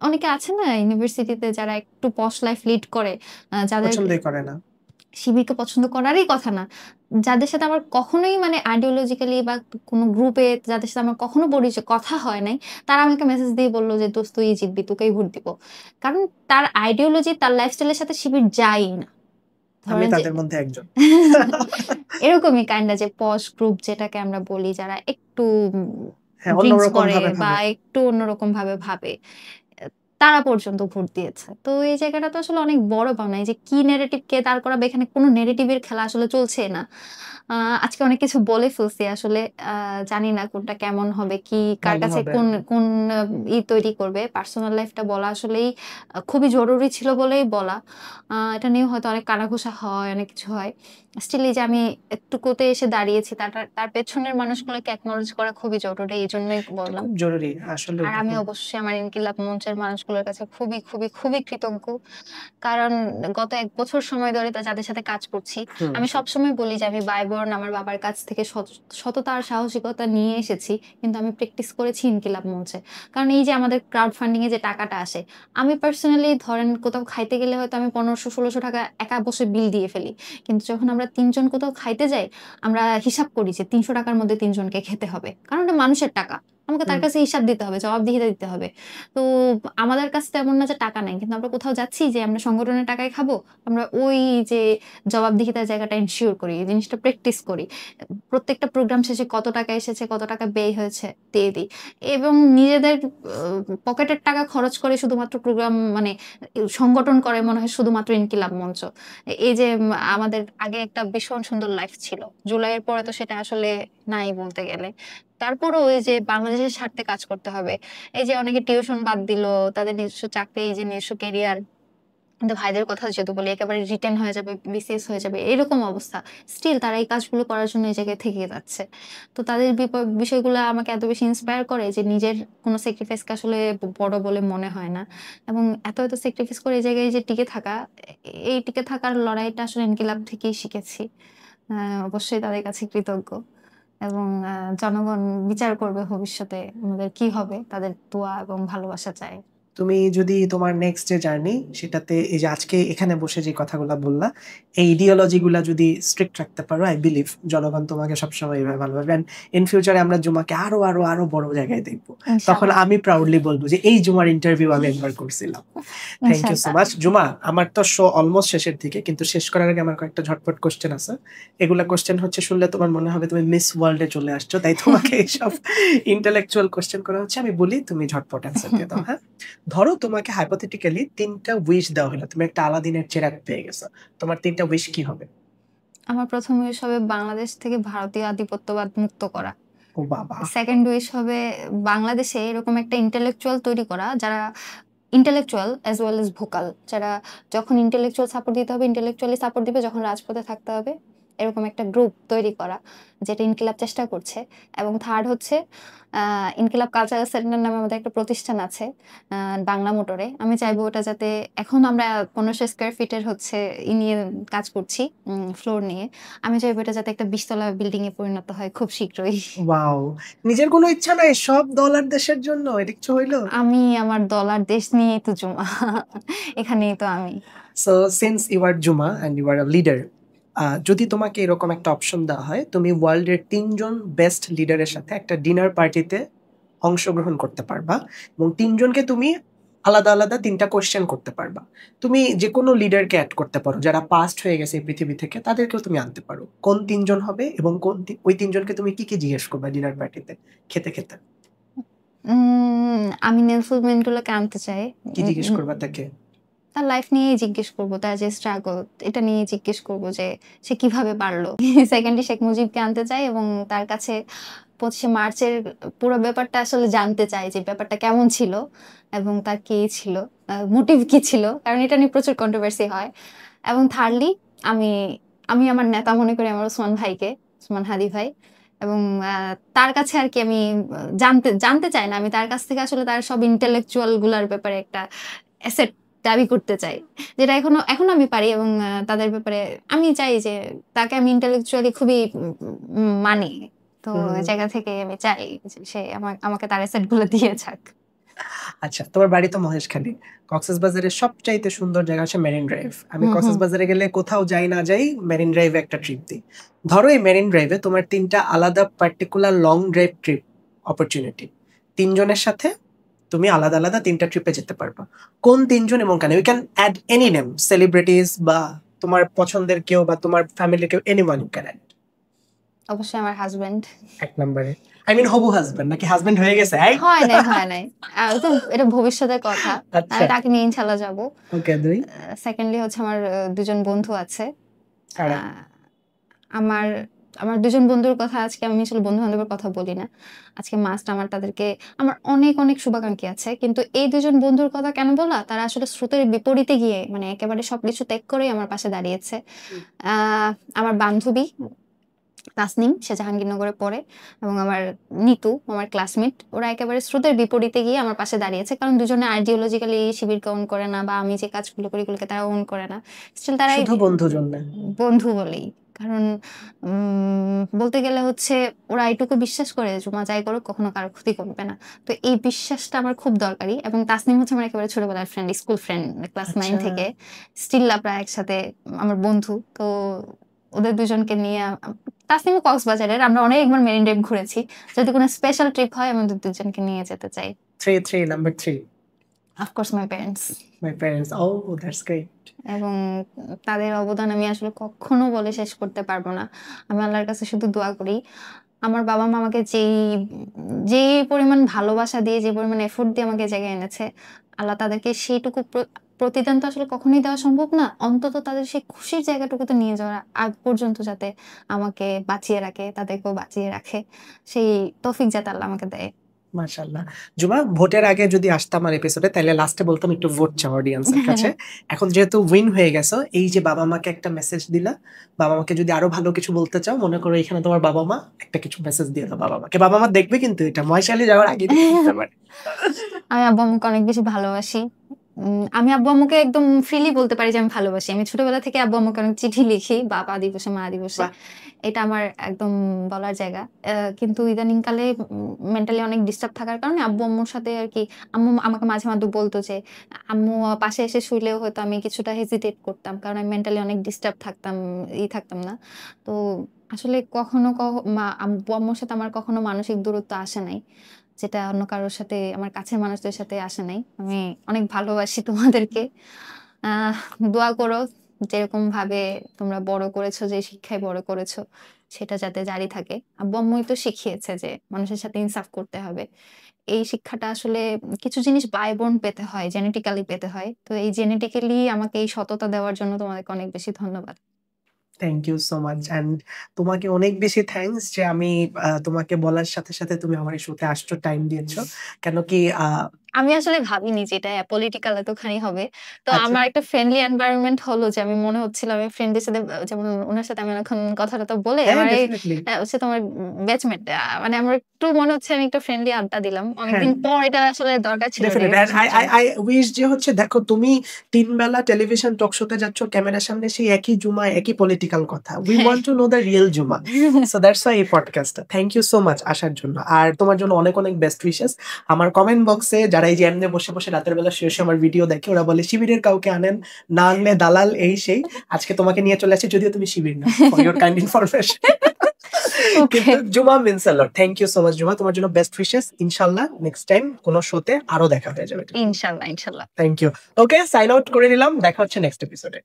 অনেকে আছে না ইউনিভার্সিটিতে যারা একটু পশ লাইফ লিড করে, যাদের পছন্দই করে না, শিবিরকে পছন্দ করারই কথা না, যাদের সাথে আমার কখনোই মানে আইডিওলজিক্যালি বা কোনো গ্রুপে যাদের সাথে আমার কখনো পরিচয় কথা হয় নাই, তারা আমাকে মেসেজ দিয়ে বললো যে দোস্ত তুই জিতবি, তোকেই ভোট দিব। কারণ তার আইডিওলজি, তার লাইফস্টাইলের সাথে শিবির যায় না। আমি তাদের মধ্যে একজন। এরকমই কাইন্ডা, যে পশ গ্রুপ যেটাকে আমরা বলি, যারা একটু করে বা একটু অন্যরকম ভাবে ভাবে, তারা পর্যন্ত ভোট দিয়েছে। তো এই জায়গাটা তো আসলে অনেক বড় পাওনা। এই যে কি ন্যারেটিভ কে দাঁড় করাবে, এখানে কোন ন্যারেটিভের খেলা আসলে চলছেই না। আজকে অনেক কিছু বলে ফেলছি। আসলে আ জানি না কোনটা কেমন হবে, কি কার ভালো কাছে হবে। কোন তৈরি করবে। পার্সোনাল লাইফটা বলা আসলেই খুবই জরুরি ছিল বলেই বলা। এটা নিয়েও হয়তো অনেক কানাঘুষা হয়, অনেক কিছু হয়। স্টিল এই যে আমি এটুকুতে এসে দাঁড়িয়েছি, তার পেছনের মানুষগুলোকে অ্যাকনলেজ করা খুবই জরুরি। এজন্যই বললাম। খুব জরুরি আসলে। আর আমি অবশ্যই আমার ইনকিলাব মঞ্চের মানুষগুলোর কাছে খুবই, খুবই, খুবই কৃতজ্ঞ। কারণ গত ১ বছর সময় ধরে যাদের সাথে কাজ করছি, আমি সবসময় বলি যে আমি বাই-বর্ন আমার বাবার কাছ থেকে সততা আর সাহসিকতা নিয়ে এসেছি। কিন্তু আমি প্র্যাকটিস করেছি ইনকিলাব মঞ্চে। কারণ এই যে আমাদের ক্রাউড ফান্ডিং এ যে টাকাটা আসে, আমি পার্সোনালি ধরেন কোথাও খাইতে গেলে হয়তো আমি ৳১৫০০-১৬০০ একা বসে বিল দিয়ে ফেলি। কিন্তু যখন আমরা ৩ জন কোথাও খাইতে যাই, আমরা হিসাব করি যে ৳৩০০ র মধ্যে ৩ জনকে খেতে হবে। কারণ এটা মানুষের টাকা। আমাকে তার কাছে হিসাব দিতে হবে, জবাবদিহিতা দিতে হবে। তো আমাদের কাছে তো এমন না যে টাকা নাই। কিন্তু আমরা কোথাও যাচ্ছি যে আমরা সংগঠনের টাকায় খাবো। আমরা ওই যে জবাবদিহিতার জায়গাটা এনশিওর করি। এই জিনিসটা প্র্যাকটিস করি। প্রত্যেকটা প্রোগ্রাম শেষে কত টাকা এসেছে, কত টাকা ব্যয় হয়েছে দিয়ে দিই। এবং নিজেদের পকেটের টাকা খরচ করে শুধুমাত্র প্রোগ্রাম মানে সংগঠন করে মনে হয় শুধুমাত্র ইনকিলাব মঞ্চ। এই যে আমাদের আগে একটা ভীষণ সুন্দর লাইফ ছিল। জুলাইয়ের পরে তো সেটা আসলে নাই বলতে গেলে। তারপরেও ওই যে বাংলাদেশের স্বার্থে কাজ করতে হবে। এই যে অনেকে টিউশন বাদ দিল, তাদের নিজস্ব চাকরি, এই যে নিজস্ব ক্যারিয়ার। কিন্তু ভাইদের কথা যেহেতু বলি একেবারে রিটেন হয়ে যাবে, বিসিএস হয়ে যাবে এরকম অবস্থা। স্টিল তারা এই কাজগুলো করার জন্য এই জায়গায় থেকে যাচ্ছে। তো তাদের বিষয়গুলা আমাকে এত বেশি ইন্সপায়ার করে যে নিজের কোনো স্যাক্রিফাইসকে আসলে বড় বলে মনে হয় না। এবং এত স্যাক্রিফাইস করে এই জায়গায় যে টিকে থাকা, এই টিকে থাকার লড়াইটা আসলে ইনকিলাব থেকেই শিখেছি। অবশ্যই তাদের কাছে কৃতজ্ঞ। এবং জনগণ বিচার করবে ভবিষ্যতে আমাদের কি হবে, তাদের দোয়া এবং ভালোবাসা চাই। তুমি যদি তোমার নেক্সট যে জার্নি সেটাতে এই যে আজকে এখানে বসে যে কথাগুলা বললা, এই ইডিওলজি গুলা যদি স্ট্রিক্ট রাখতে পারো, আই বিলিভ জনগণ তোমাকে সবসময় এইভাবে ভালোবাসবে। এন্ড ইন ফিউচারে আমরা জুমাকে আরো আরো আরো বড় জায়গায় দেখবো। তখন আমি প্রাউডলি বলবো যে এই জুমার ইন্টারভিউ আমি একবার করছিলাম। Thank you so much. Juma, আমার তো শো অলমোস্ট শেষের দিকে, কিন্তু শেষ করার আগে আমার কয়েকটা ঝটপট কোশ্চেন আছে। এগুলা কোশ্চেন হচ্ছে শুনলে তোমার মনে হবে তুমি মিস ওয়ার্ল্ডে চলে আসছো, তাই তোমাকে এইসব ইন্টেলেকচুয়াল কোশ্চেন করা হচ্ছে। আমি বলি, তুমি ঝটপট অ্যান্সার দিয়ে দাও। হ্যাঁ, ধরো তোমাকে হাইপোথেটিক্যালি ৩টা উইশ দেওয়া হলো, তুমি একটা আলাদিনের চেরাগ পেয়ে গেছো, তোমার ৩টা উইশ কি হবে? আমার প্রথম উইশ হবে বাংলাদেশ থেকে ভারতীয় আধিপত্যবাদ মুক্ত করা। ও বাবা। সেকেন্ড উইশ হবে বাংলাদেশে এরকম একটা ইন্টেলেকচুয়াল তৈরি করা যারা intellectual as well as vocal, যারা যখন ইন্টেলেকচুয়াল সাপোর্ট দিতে হবে ইন্টেলেকচুয়ালি সাপোর্ট দিবে, যখন রাজপথে থাকতে হবে এরকম একটা গ্রুপ তৈরি করা, যেটা ইনকিলাব চেষ্টা করছে। এবং থার্ড হচ্ছে ইনকিলাব কালচারাল সেন্টার নামে আমাদের একটা প্রতিষ্ঠান আছে বাংলা মোটরে। আমি চাইবো ওটা যাতে, এখন আমরা 1500 স্কয়ার ফিটের হচ্ছে নিয়ে কাজ করছি, ফ্লোর নিয়ে। আমি চাইবো এটা যাতে একটা 20 তলা বিল্ডিং এ পরিণত হয় খুব শীঘ্রই। ওয়াও, নিজের কোনো ইচ্ছা নাই, সব ডলার দেশের জন্য, এটা কিছু হইলো? আমি আমার ডলার দেশ নিয়েই তো জুমা, এখানেই তো আমি। So since you are Juma and you are a leader, যদি তোমাকে এরকম একটা অপশন দেওয়া হয়, তুমি ওয়ার্ল্ডের 3জন বেস্ট লিডারের সাথে একটা ডিনার পার্টিতে অংশগ্রহণ করতে পারবা, এবং 3জনকে তুমি আলাদা আলাদা 3টা কোয়েশ্চেন করতে পারবা। তুমি যে কোনো লিডারকে অ্যাড করতে পারো, যারা পাস্ট হয়ে গেছে এই পৃথিবী থেকে, তাদেরকেও তুমি আনতে পারো। কোন 3জন হবে এবং ওই 3জনকে তুমি কি কি জিজ্ঞেস করবা ডিনার পার্টিতে খেতে খেতে? আমি নেলসন ম্যান্ডেলাকে আনতে চাই। কি জিজ্ঞেস করবা তাকে? তার লাইফ নিয়েই জিজ্ঞেস করব, তার যে স্ট্রাগল এটা নিয়ে জিজ্ঞেস করব যে সে কিভাবে পারলো। সেকেন্ডলি শেখ মুজিবকে আনতে চাই এবং তার কাছে 25শে মার্চের পুরো ব্যাপারটা আসলে জানতে চাই, যে ব্যাপারটা কেমন ছিল এবং তার কে ছিল, মোটিভ কি ছিল, কারণ এটা নিয়ে প্রচুর কন্ট্রোভার্সি হয়। এবং থার্ডলি আমি আমি আমার নেতা মনে করি আমার ওসমান ভাইকে, ওসমান হাদি ভাই। এবং তার কাছে আর কি আমি জানতে চাই না, আমি তার কাছ থেকে আসলে তার সব ইন্টেলেকচুয়াল গুলার ব্যাপারে একটা অ্যাসেট দাবি করতে চাই, যেটা এখনো আমি পারি। এবং তাদের ব্যাপারে আমি চাই যে তাকে আমি ইন্টেলেকচুয়ালি খুবই মানি। তো ওই জায়গা থেকে আমি চাই যে সে আমাকে তার অ্যাসেট গুলো দিয়ে যাক। আচ্ছা, তোমার বাড়ি তো মহেশখালী। কক্সবাজারের সবচাইতে সুন্দর জায়গা হচ্ছে মেরিন ড্রাইভ। আমি কক্সবাজারে গেলে কোথাও যাই না যাই, মেরিন ড্রাইভে একটা ট্রিপ দিই। ধরো এই মেরিন ড্রাইভে তোমার 3টা আলাদা particular long drive trip opportunity, 3জনের সাথে তুমি আলাদা আলাদা 3টা ট্রিপে যেতে পারবা। কোন 3জন এবং কেন? You can add any name, celebrities বা তোমার পছন্দের কেউ বা তোমার ফ্যামিলির কেউ, এনিওয়ান ইউ ক্যান অ্যাড। অবশ্যই আমার হাজবেন্ড এক নম্বরে। আই মিন হবু হাজবেন্ড নাকি হাজবেন্ড হয়ে গেছে? হয় নাই এটা ভবিষ্যতের কথা। আচ্ছা তাকে নিয়ে ইনশাআল্লাহ যাব। ওকে। দুই সেকেন্ডলি হচ্ছে আমার দুজন বন্ধু আছে। কারা? আমার আমার দুজন বন্ধুর কথা আজকে আমি আসলে বন্ধু-বান্ধবের কথা বলি না। আজকে মাস্ট আমার তাদেরকে আমার অনেক শুভাকাঙ্ক্ষী আছে। কিন্তু এই দুজন বন্ধুর কথা কেন বলা? তারা আসলে স্রোতের বিপরীতে গিয়ে মানে একেবারে সবকিছু ত্যাগ করেই আমার পাশে দাঁড়িয়েছে। আ আমার বান্ধবী তাসনিম, সে জাহাঙ্গীরনগরে পড়ে এবং আমার নিতু, আমার ক্লাসমেট। ওরা একেবারে স্রোতের বিপরীতে গিয়ে আমার পাশে দাঁড়িয়েছে। কারণ দুজনে আইডিওলজিক্যালি শিবিরকে ওন করে না বা আমি যে কাজগুলো করি এগুলোকে তারা ওন করে না। স্টিল তারা শুধু বন্ধু জন্য বন্ধু বলেই। কারণ বলতে গেলে হচ্ছে ওরা এটুকু বিশ্বাস করে জুমা যাই করুক কখনো কারো ক্ষতি করবে না। তো এই বিশ্বাসটা আমার খুব দরকারি এবং তাসনিম হচ্ছে আমার একেবারে ছোটবেলার ফ্রেন্ড, স্কুল ফ্রেন্ড, ক্লাস 9 থেকে। স্টিল আমরা একসাথে আমার বন্ধু। তো ওদের দুজনকে নিয়ে তাসনিমও কক্সবাজারের। আমরা অনেকবার মেরিন ড্রাইভ ঘুরেছি। যদি কোনো স্পেশাল ট্রিপ হয় আমি ওদের দুজনকে নিয়ে যেতে চাই। 3 number 3 of course my parents. My parents. Oh that's great. এবং তাদের অবদান আমি আসলে কখনো বলে শেষ করতে পারবো না। আমি আল্লাহর কাছে শুধু দোয়া করি আমার বাবা-মা আমাকে যেই পরিমাণ ভালোবাসা দিয়ে, যে পরিমাণ এফোর্ট দিয়ে আমাকে এই জায়গায় এনেছে, আল্লাহ তাদেরকে সেইটুকু প্রতিদান তো আসলে কখনোই দেওয়া সম্ভব না। অন্তত তাদের সেই খুশির জায়গাটুকুতে নিয়ে যাওয়ার আগ পর্যন্ত যাতে আমাকে বাঁচিয়ে রাখে, তাদেরকেও বাঁচিয়ে রাখে। সেই তৌফিক যাতে আল্লাহ আমাকে দেয়। মাশাআল্লাহ। জুমা, ভোটের আগে যদি আসতাম আর এপিসোডে তাহলে লাস্টে বলতাম একটু ভোট চাও অডিয়েন্সের কাছে। এখন যেহেতু উইন হয়ে গেছো, এই যে বাবা মাকে একটা মেসেজ দিলা, বাবা মাকে যদি আরো ভালো কিছু বলতে চাও, মনে করো এখানে তোমার বাবা মা একটা কিছু মেসেজ দিয়ে দাও বাবা মাকে। বাবা মা দেখবে কিন্তু এটা ময়শালী যাওয়ার আগে দিতে পারে। আমি আব্বু আম্মুকে অনেক বেশি ভালোবাসি। আমি আব্বু আম্মুকে একদম ফ্রিলি বলতে পারি যে আমি ভালোবাসি। আমি ছোটবেলা থেকে আব্বু আম্মুকে অনেক চিঠি লিখি, বাবা দিবসে, মা দিবসে। এটা আমার একদম বলার জায়গা। কিন্তু ইদানিং কালে মেন্টালি অনেক ডিস্টার্ব থাকার কারণে আব্বু আম্মুর সাথে আরকি আম্মু আমাকে মাঝে বলতো যে আম্মু পাশে এসে শুইলেও হয়তো আমি কিছুটা হেজিটেট করতাম। কারণ আমি মেন্টালি অনেক ডিস্টার্ব থাকতাম, থাকতাম না। তো আসলে কখনো আব্বু আম্মুর সাথে আমার কখনো মানসিক দূরত্ব আসে নাই। যেটা অন্য কারোর সাথে, আমার কাছের মানুষদের সাথে আসে নাই। আমি অনেক ভালোবাসি তোমাদেরকে। আহ দোয়া করো যেরকম ভাবে তোমরা বড় করেছো, যে শিক্ষায় বড় করেছো সেটা যাতে জারি থাকে। আব্বু আম্মুই তো শিখিয়েছে যে মানুষের সাথে ইনসাফ করতে হবে। এই শিক্ষাটা আসলে কিছু জিনিস বাই বর্ন পেতে হয়, জেনেটিক্যালি পেতে হয়। তো এই জেনেটিক্যালি আমাকে এই সততা দেওয়ার জন্য তোমাদেরকে অনেক বেশি ধন্যবাদ। Thank you so much. And তোমাকে অনেক বেশি থ্যাঙ্কস যে আমি তোমাকে বলার সাথে তুমি আমার এই শোতে আসছো, টাইম দিয়েছো। কেন কি আমি আসলে ভাবিনি যে এটা পলিটিক্যাল এতখানি হবে। তো আচ্ছা। আমার একটা ফ্রেন্ডলি এনভায়রনমেন্ট হলো যে আমি মনে হচ্ছিল আমি ফ্রেন্ডদের সাথে যেমন উনার সাথে আমি এখন কথা-টথা বলে হ্যাঁ, আমার এই ডেফিনিটলি। হচ্ছে তোমার ব্যাচমেট মানে আমার একটু মনে হচ্ছে আমি একটু ফ্রেন্ডলি আড্ডা দিলাম। হ্যাঁ। অনেকদিন পর এটা আসলে দরকার ছিল ডেফিনিটলি। রিফ্রেশ এর জন্য। আই উইশ যে হচ্ছে দেখো তুমি 3 বেলা টেলিভিশন টক শোতে যাচ্ছ, ক্যামেরার সামনে সেই একই জুমা, একই পলিটিক্যাল কথা। We want to know the real জুমা। সো দ্যাটস হোয়াই এই পডকাস্টটা। থ্যাংক ইউ সো মাচ আসার জন্য। আর তোমার জন্য অনেক বেস্ট উইশেস। আমার কমেন্ট বক্সে যারা এই যে এমনি বসে রাতের বেলা শুয়ে আমার ভিডিও দেখে, ওরা বলে শিবিরের কাউকে আনেন, না আনলে দালাল, এই সেই। আজকে তোমাকে নিয়ে চলে আসছি, যদিও তুমি শিবির না, ফর ইওর কাইন্ড ইনফরমেশন। কিন্তু Juma means a lot. Thank you so much Juma, তোমার জন্য বেস্ট উইশেস। ইনশাআল্লাহ নেক্সট টাইম কোনো শোতে আরো দেখা হয়ে যাবে। ইনশাআল্লাহ। Thank you. Okay, sign out করে নিলাম। দেখা হচ্ছে নেক্সট এপিসোডে।